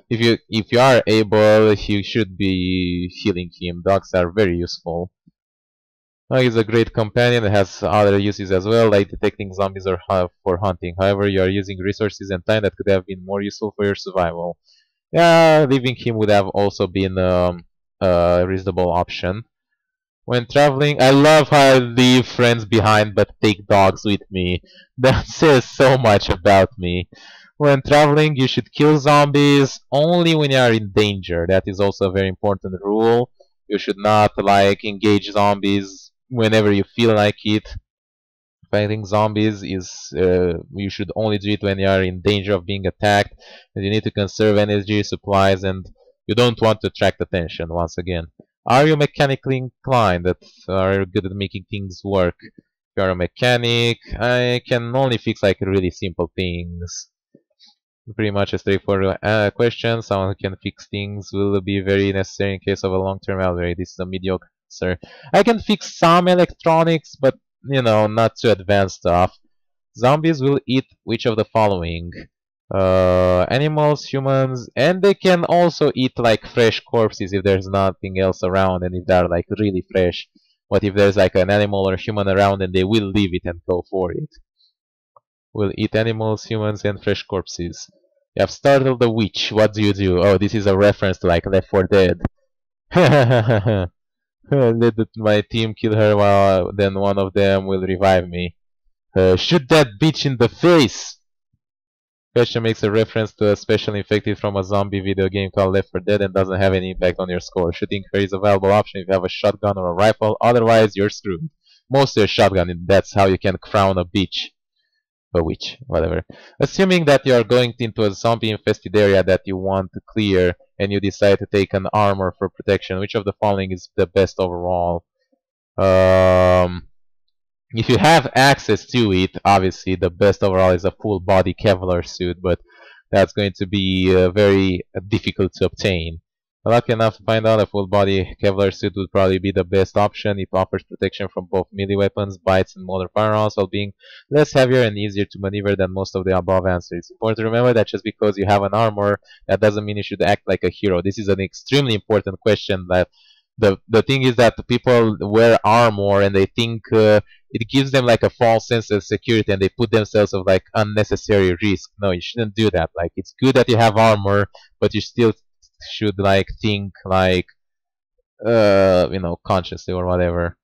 Speaker 1: if you are able, you should be healing him. Dogs are very useful. He's a great companion and has other uses as well, like detecting zombies or for hunting. However, you are using resources and time that could have been more useful for your survival. Yeah, leaving him would have also been a reasonable option. When traveling, I love how I leave friends behind but take dogs with me. That says so much about me. When traveling, you should kill zombies only when you are in danger. That is also a very important rule. You should not like engage zombies whenever you feel like it. Fighting zombies is you should only do it when you are in danger of being attacked, and you need to conserve energy supplies, and you don't want to attract attention once again. Are you mechanically inclined? That are good at making things work? If you are a mechanic, I can only fix like really simple things. Pretty much a straightforward question. Someone who can fix things will be very necessary in case of a long-term outbreak. This is a mediocre answer. I can fix some electronics, but not too advanced stuff. Zombies will eat which of the following? Animals, humans, and they can also eat like fresh corpses if there's nothing else around and if they're like really fresh. But if there's like an animal or human around, then they will leave it and go for it. Will eat animals, humans, and fresh corpses. You have startled the witch. What do you do? Oh, this is a reference to like Left 4 Dead. Let my team kill her while then one of them will revive me. Shoot that bitch in the face! Question makes a reference to a special infected from a zombie video game called Left 4 Dead and doesn't have any impact on your score. Shooting her is a valuable option if you have a shotgun or a rifle, otherwise you're screwed. Mostly a shotgun, and that's how you can crown a bitch. A witch, whatever. Assuming that you are going into a zombie-infested area that you want to clear, and you decide to take an armor for protection, which of the following is the best overall? If you have access to it, obviously the best overall is a full-body Kevlar suit, but that's going to be very difficult to obtain. Lucky enough to find out a full body Kevlar suit would probably be the best option. It offers protection from both melee weapons, bites, and motor firearms while being less heavier and easier to maneuver than most of the above answers. It's important to remember that just because you have an armor, that doesn't mean you should act like a hero. This is an extremely important question. That the thing is that people wear armor and they think it gives them like a false sense of security and they put themselves of like unnecessary risk. No, you shouldn't do that. Like it's good that you have armor, but you still should like think like consciously or whatever.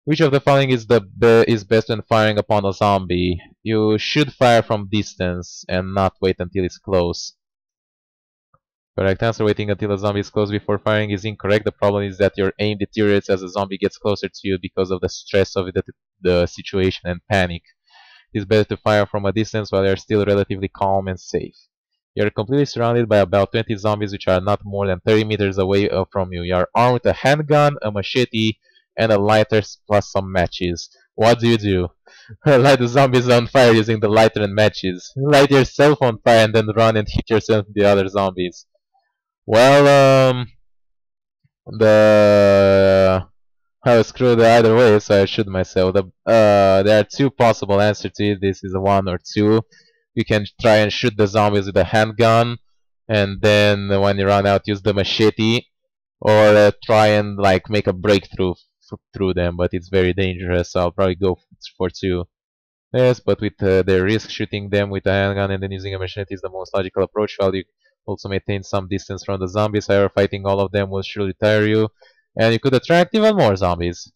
Speaker 1: Which of the following is best when firing upon a zombie? You should fire from distance and not wait until it's close. Correct answer. Waiting until a zombie is close before firing is incorrect. The problem is that your aim deteriorates as the zombie gets closer to you because of the stress of the situation and panic. It is better to fire from a distance while you are still relatively calm and safe. You are completely surrounded by about 20 zombies which are not more than 30 meters away from you. You are armed with a handgun, a machete, and a lighter plus some matches. What do? Light the zombies on fire using the lighter and matches. Light yourself on fire and then run and hit yourself and the other zombies. Well, I was screwed either way, so I shoot myself. There are two possible answers to it. This is a 1 or 2. You can try and shoot the zombies with a handgun, and then when you run out, use the machete, or try and like make a breakthrough through them. But it's very dangerous, so I'll probably go for 2. Yes, but with the risk, shooting them with a handgun and then using a machete is the most logical approach. While you also maintain some distance from the zombies, however, fighting all of them will surely tire you, and you could attract even more zombies.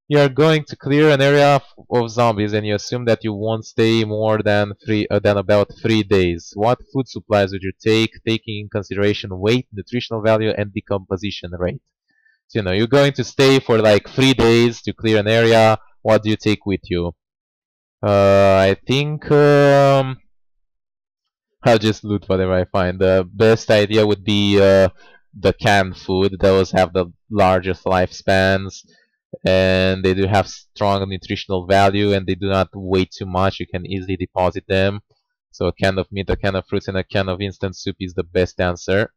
Speaker 1: You are going to clear an area of zombies, and you assume that you won't stay more than about 3 days. What food supplies would you take, taking in consideration weight, nutritional value, and decomposition rate? So, you're going to stay for like 3 days to clear an area. What do you take with you? I think I'll just loot whatever I find. The best idea would be the canned food. Those have the largest lifespans, and they do have strong nutritional value, and they do not weigh too much. You can easily deposit them. So a can of meat, a can of fruits, and a can of instant soup is the best answer.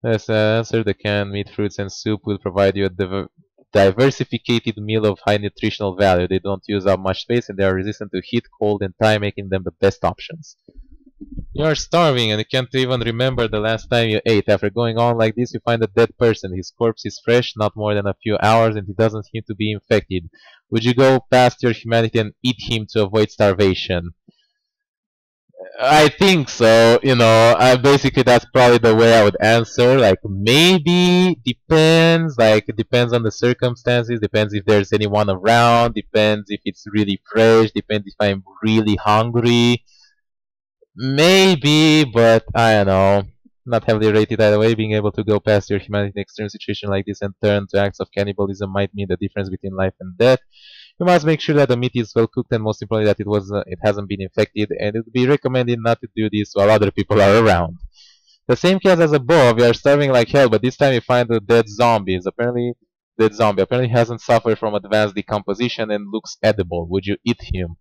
Speaker 1: As answer, the canned meat, fruits, and soup will provide you a diversified meal of high nutritional value. They don't use up much space, and they are resistant to heat, cold, and time, making them the best options. You are starving and you can't even remember the last time you ate. After going on like this, you find a dead person. His corpse is fresh, not more than a few hours, and he doesn't seem to be infected. Would you go past your humanity and eat him to avoid starvation? I think so. Basically that's probably the way I would answer. Like maybe depends. Like it depends on the circumstances. Depends if there's anyone around. Depends if it's really fresh. Depends if I'm really hungry. Maybe, but I don't know. Not heavily rated either way. Being able to go past your humanity in an extreme situation like this and turn to acts of cannibalism might mean the difference between life and death. You must make sure that the meat is well cooked and most importantly that it hasn't been infected, and it would be recommended not to do this while other people are around. The same case as above, you are starving like hell, but this time you find a dead zombie. Apparently hasn't suffered from advanced decomposition and looks edible. Would you eat him?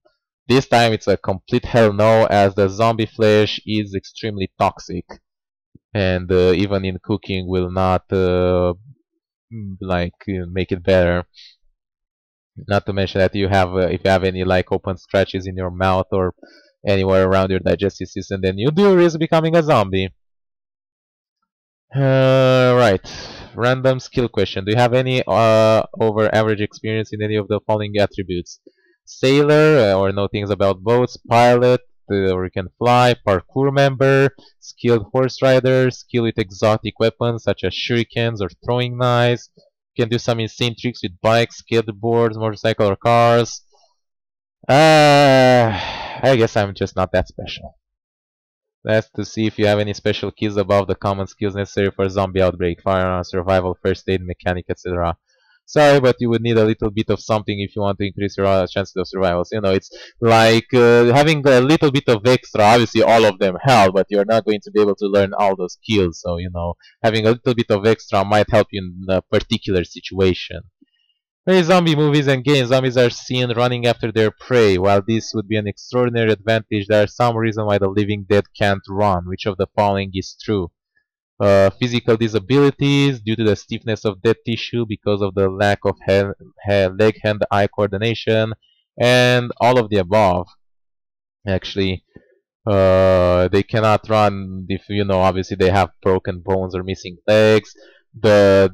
Speaker 1: This time it's a complete hell no, as the zombie flesh is extremely toxic, and even in cooking will not make it better. Not to mention that if you have any like open scratches in your mouth or anywhere around your digestive system, then you do risk becoming a zombie. Right. Random skill question. Do you have any over average experience in any of the following attributes? Sailor, or know things about boats, pilot, or you can fly, parkour member, skilled horse rider, skill with exotic weapons such as shurikens or throwing knives. You can do some insane tricks with bikes, skateboards, motorcycle, or cars. I guess I'm just not that special. That's to see if you have any special keys above the common skills necessary for a zombie outbreak, firearm, survival, first aid, mechanic, etc. Sorry, but you would need a little bit of something if you want to increase your chances of survival. So, it's like having a little bit of extra. Obviously, all of them help, but you're not going to be able to learn all those skills. So, having a little bit of extra might help you in a particular situation. Many zombie movies and games, zombies are seen running after their prey. While this would be an extraordinary advantage, there are some reasons why the living dead can't run. Which of the following is true? Physical disabilities due to the stiffness of dead tissue because of the lack of leg hand eye coordination, and all of the above. Actually, they cannot run if, obviously they have broken bones or missing legs. The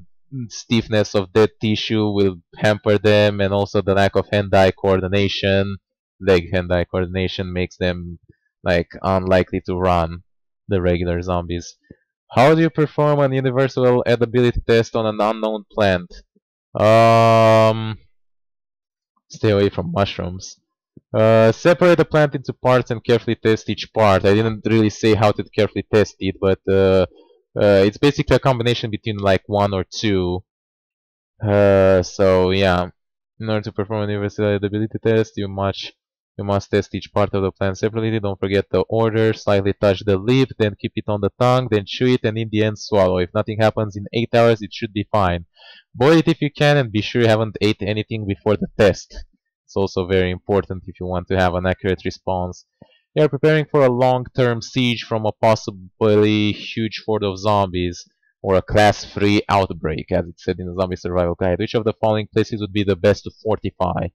Speaker 1: stiffness of dead tissue will hamper them, and also the lack of hand-eye coordination, leg-hand-eye coordination, makes them like unlikely to run the regular zombies. How do you perform an universal edibility test on an unknown plant? Um, Stay away from mushrooms. Separate the plant into parts and carefully test each part. I didn't really say how to carefully test it, but it's basically a combination between like one or two. So yeah, in order to perform a universal edibility test, you must test each part of the plant separately. Don't forget the order. Slightly touch the lip, then keep it on the tongue, then chew it, and in the end swallow. If nothing happens in 8 hours, it should be fine. Boil it if you can, and be sure you haven't ate anything before the test. It's also very important if you want to have an accurate response. You are preparing for a long-term siege from a possibly huge horde of zombies, or a class-free outbreak, as it said in the Zombie Survival Guide. Which of the following places would be the best to fortify?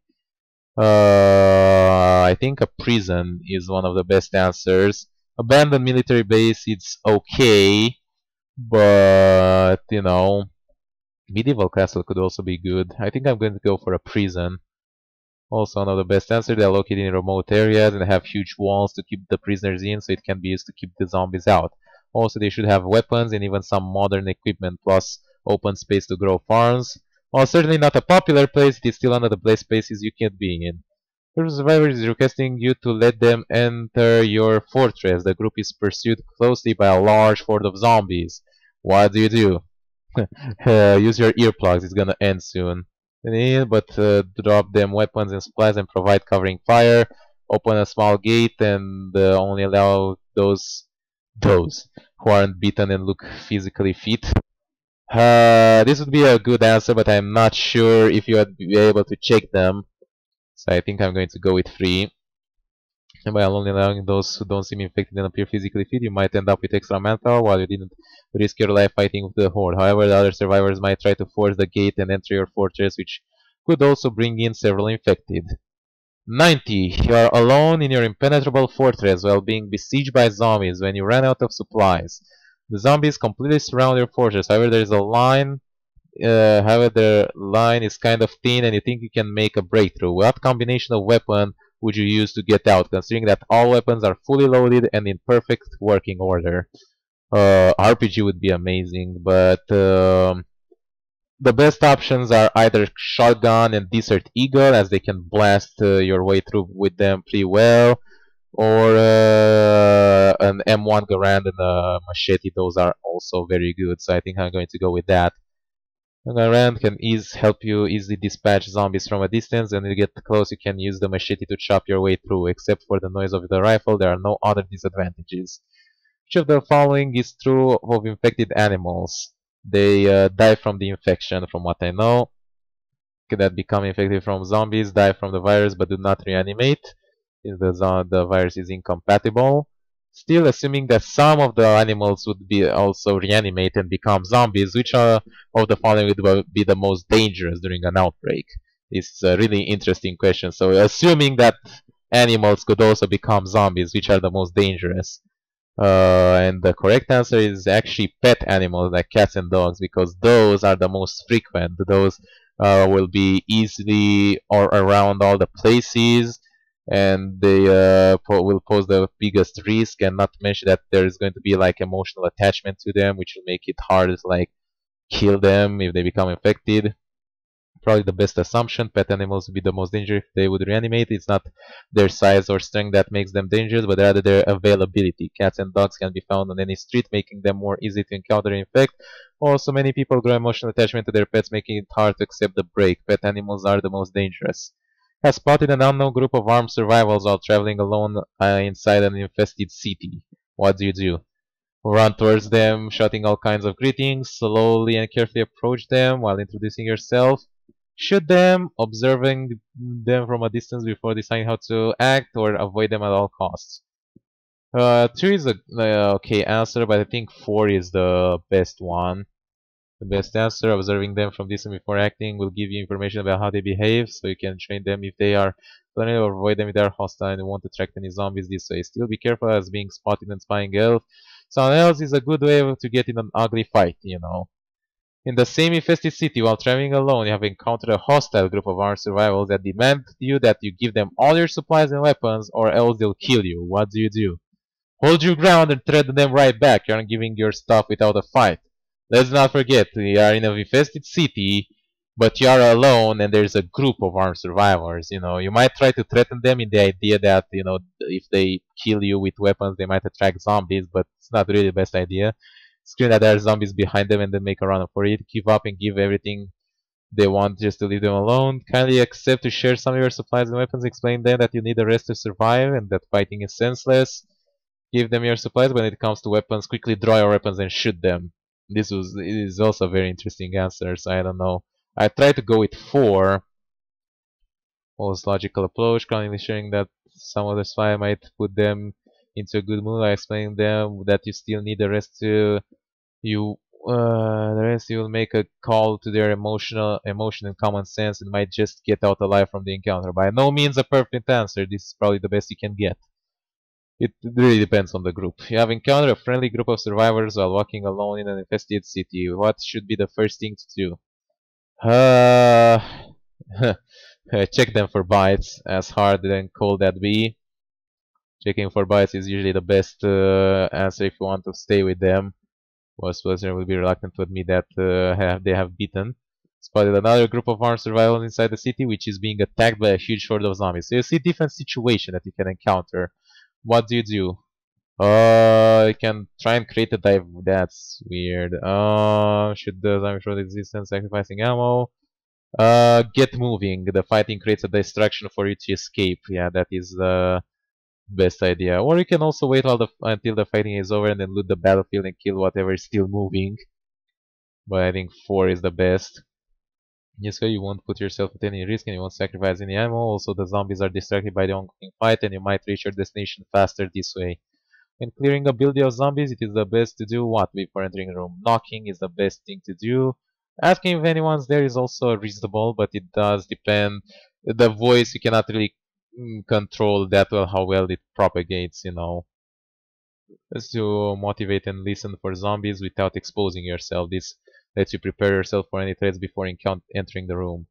Speaker 1: I think a prison is one of the best answers. Abandoned military base, it's okay, but, medieval castle could also be good. I think I'm going to go for a prison. Also, one of the best answers, they are located in remote areas and have huge walls to keep the prisoners in, so it can be used to keep the zombies out. Also, they should have weapons and even some modern equipment, plus open space to grow farms. While certainly not a popular place, it is still one of the best places you can be in. The survivor is requesting you to let them enter your fortress. The group is pursued closely by a large horde of zombies. What do you do? Use your earplugs, it's gonna end soon. But drop them weapons and supplies and provide covering fire. Open a small gate and only allow those who aren't beaten and look physically fit. This would be a good answer, but I'm not sure if you would be able to check them. So I think I'm going to go with 3. And by only allowing those who don't seem infected and appear physically fit, you might end up with extra manpower while you didn't risk your life fighting with the horde. However, the other survivors might try to force the gate and enter your fortress, which could also bring in several infected. 90. You are alone in your impenetrable fortress while being besieged by zombies when you run out of supplies. The zombies completely surround your fortress. However, there is a line. However, the line is kind of thin, and you think you can make a breakthrough. What combination of weapon would you use to get out, considering that all weapons are fully loaded and in perfect working order? RPG would be amazing, but the best options are either shotgun and desert eagle, as they can blast your way through with them pretty well, or an M1 Garand and a machete. Those are also very good, so I think I'm going to go with that. An Garand can help you easily dispatch zombies from a distance, and when you get close you can use the machete to chop your way through. Except for the noise of the rifle, there are no other disadvantages. Which of the following is true of infected animals? They die from the infection, from what I know. That become infected from zombies die from the virus but do not reanimate, since the virus is incompatible. Still, assuming that some of the animals would be also reanimate and become zombies, which of the following would be the most dangerous during an outbreak? It's a really interesting question. So, assuming that animals could also become zombies, which are the most dangerous? And the correct answer is actually pet animals like cats and dogs, because those are the most frequent. Those will be easily or around all the places, and they will pose the biggest risk. And not to mention that there is going to be like emotional attachment to them, which will make it hard to like kill them if they become infected. Probably the best assumption. Pet animals would be the most dangerous if they would reanimate. It's not their size or strength that makes them dangerous, but rather their availability. Cats and dogs can be found on any street, making them more easy to encounter and infect. Also, many people grow emotional attachment to their pets, making it hard to accept the break. Pet animals are the most dangerous. Has spotted an unknown group of armed survivors while traveling alone inside an infested city. What do you do? Run towards them, shouting all kinds of greetings. Slowly and carefully approach them while introducing yourself. Shoot them, observing them from a distance before deciding how to act, or avoid them at all costs. Two is a okay answer, but I think four is the best one. The best answer, observing them from distance before acting, will give you information about how they behave, so you can train them if they are planning or avoid them if they are hostile and want to attract any zombies this way. Still be careful as being spotted and spying elf. Someone else is a good way to get in an ugly fight, you know. In the same infested city, while traveling alone, you have encountered a hostile group of armed survivors that demand that you give them all your supplies and weapons, or else they'll kill you. What do you do? Hold your ground and threaten them right back. You aren't giving your stuff without a fight. Let's not forget, we are in a infested city, but you are alone and there's a group of armed survivors. You know, you might try to threaten them in the idea that, you know, if they kill you with weapons, they might attract zombies, but it's not really the best idea. Scream that there are zombies behind them and then make a run for it. Give up and give everything they want just to leave them alone. Kindly accept to share some of your supplies and weapons. Explain them that you need a rest to survive and that fighting is senseless. Give them your supplies. When it comes to weapons, quickly draw your weapons and shoot them. This is also a very interesting answer, so I don't know. I tried to go with 4. Most logical approach, currently sharing that some of the spy might put them into a good mood. I explained them that you still need the rest to you the rest you will make a call to their emotion and common sense and might just get out alive from the encounter. By no means a perfect answer, this is probably the best you can get. It really depends on the group. You have encountered a friendly group of survivors while walking alone in an infested city. What should be the first thing to do? Uh, check them for bites, as hard and cold that be. Checking for bites is usually the best answer if you want to stay with them. Most players will be reluctant to admit that they have beaten. Spotted another group of armed survivors inside the city, which is being attacked by a huge horde of zombies. So you see different situations that you can encounter. What do you do? You can try and create a dive. That's weird. Should the zombie show existence, sacrificing ammo? Get moving. The fighting creates a distraction for you to escape. Yeah, that is the best idea. Or you can also wait until the fighting is over and then loot the battlefield and kill whatever is still moving. But I think 4 is the best. This way you won't put yourself at any risk and you won't sacrifice any ammo. Also, the zombies are distracted by the ongoing fight and you might reach your destination faster this way. When clearing a building of zombies, it is the best to do what before entering a room? Knocking is the best thing to do. Asking if anyone's there is also reasonable, but it does depend. The voice you cannot really control that well how well it propagates, you know. Just to motivate and listen for zombies without exposing yourself. This lets you prepare yourself for any threats before entering the room.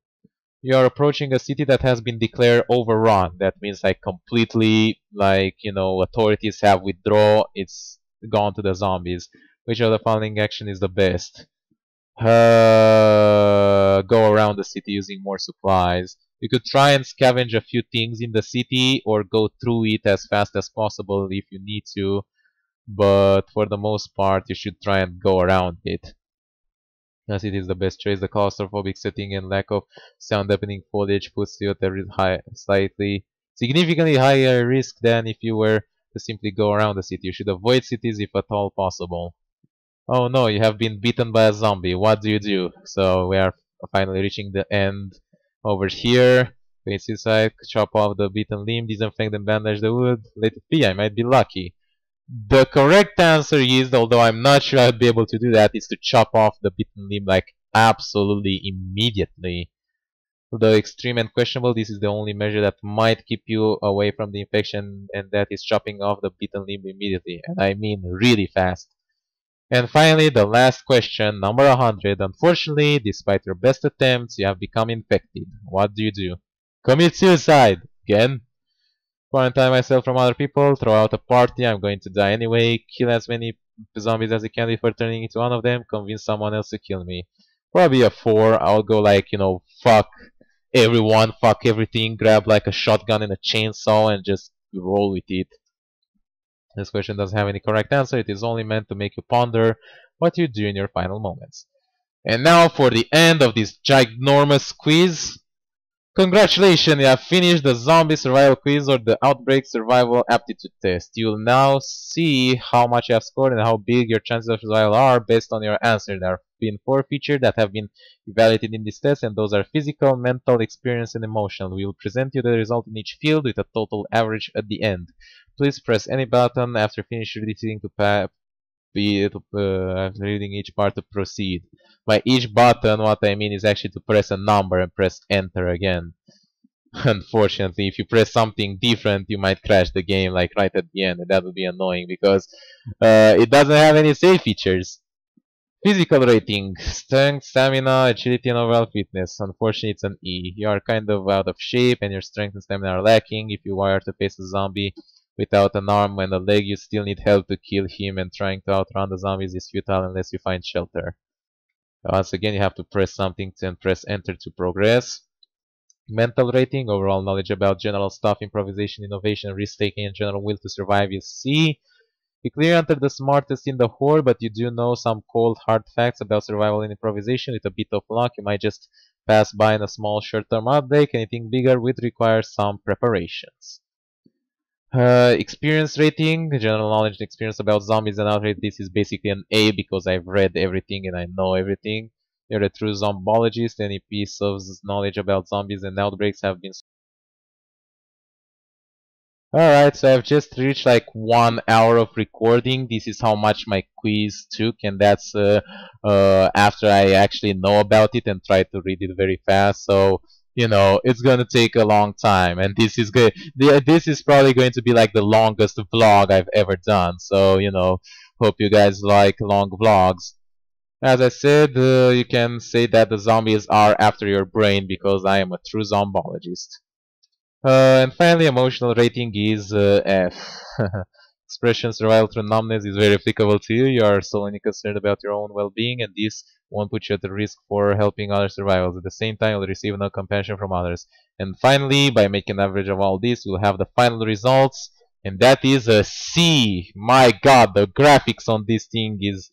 Speaker 1: You are approaching a city that has been declared overrun. That means like completely, like, you know, authorities have withdrawn. It's gone to the zombies. Which of the following action is the best? Go around the city using more supplies. You could try and scavenge a few things in the city or go through it as fast as possible if you need to. But for the most part, you should try and go around it, as it is the best choice. The claustrophobic setting and lack of sound deafening foliage puts you at a slightly significantly higher risk than if you were to simply go around the city. You should avoid cities if at all possible. Oh no, you have been bitten by a zombie. What do you do? So we are finally reaching the end over here. Commit suicide, chop off the bitten limb, disinfect and bandage the wound. Let it be, I might be lucky. The correct answer is, although I'm not sure I'd be able to do that, is to chop off the bitten limb like absolutely immediately. Although extreme and questionable, this is the only measure that might keep you away from the infection, and that is chopping off the bitten limb immediately. And I mean really fast. And finally, the last question, number 100. Unfortunately, despite your best attempts, you have become infected. What do you do? Commit suicide! Again? Quarantine myself from other people, throw out a party, I'm going to die anyway, kill as many zombies as I can before turning into one of them, convince someone else to kill me. Probably a 4, I'll go like, you know, fuck everyone, fuck everything, grab like a shotgun and a chainsaw and just roll with it. This question doesn't have any correct answer, it is only meant to make you ponder what you do in your final moments. And now for the end of this ginormous quiz. Congratulations, you have finished the zombie survival quiz or the outbreak survival aptitude test. You'll now see how much you have scored and how big your chances of survival are based on your answer. There are been 4 features that have been evaluated in this test, and those are physical, mental, experience, and emotional. We will present you the result in each field with a total average at the end. Please press any button after finish reading after reading each part to proceed. By each button, what I mean is actually to press a number and press enter again. Unfortunately, if you press something different, you might crash the game like right at the end, and that would be annoying because it doesn't have any save features. Physical rating: strength, stamina, agility, and overall fitness. Unfortunately, it's an E. You are kind of out of shape, and your strength and stamina are lacking. If you were to face a zombie without an arm and a leg, you still need help to kill him, and trying to outrun the zombies is futile unless you find shelter. Once again, you have to press something and press enter to progress. Mental rating: overall knowledge about general stuff, improvisation, innovation, risk-taking, and general will to survive is C. You clearly aren't the smartest in the horde, but you do know some cold, hard facts about survival and improvisation. With a bit of luck, you might just pass by in a small short-term outbreak. Anything bigger would require some preparations. Experience rating: general knowledge and experience about zombies and outbreaks. This is basically an A because I've read everything and I know everything. You're a true zombologist. Any piece of knowledge about zombies and outbreaks have been. Alright, so I've just reached like 1 hour of recording. This is how much my quiz took, and that's after I actually know about it and try to read it very fast. So, you know, it's gonna take a long time, and this is good. This is probably going to be like the longest vlog I've ever done. So, you know, hope you guys like long vlogs. As I said, you can say that the zombies are after your brain because I am a true zombologist. And finally, emotional rating is F. Expression: survival through numbness is very applicable to you. You are solely concerned about your own well-being, and this won't put you at risk for helping other survivors. At the same time, you'll receive no compassion from others. And finally, by making an average of all this, we'll have the final results, and that is a C. My God, the graphics on this thing is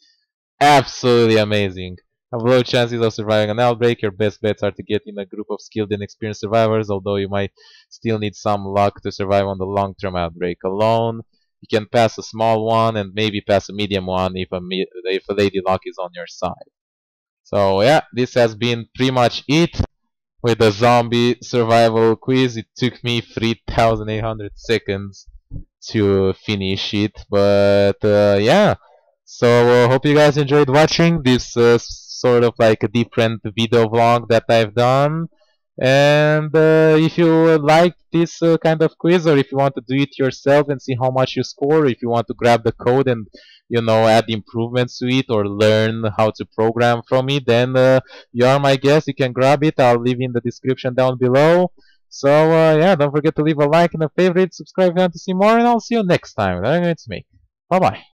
Speaker 1: absolutely amazing. Have low chances of surviving an outbreak. Your best bets are to get in a group of skilled and experienced survivors, although you might still need some luck to survive on the long-term outbreak. Alone, you can pass a small one and maybe pass a medium one if a lady luck is on your side. So yeah, this has been pretty much it with the zombie survival quiz. It took me 3,800 seconds to finish it, but yeah. So hope you guys enjoyed watching this sort of like a different video vlog that I've done. And if you like this kind of quiz, or if you want to do it yourself and see how much you score, if you want to grab the code and, you know, add improvements to it or learn how to program from it, then you are my guest. You can grab it. I'll leave in the description down below. So yeah, don't forget to leave a like and a favorite, subscribe if you want to see more, and I'll see you next time that I'm going to make. Bye bye.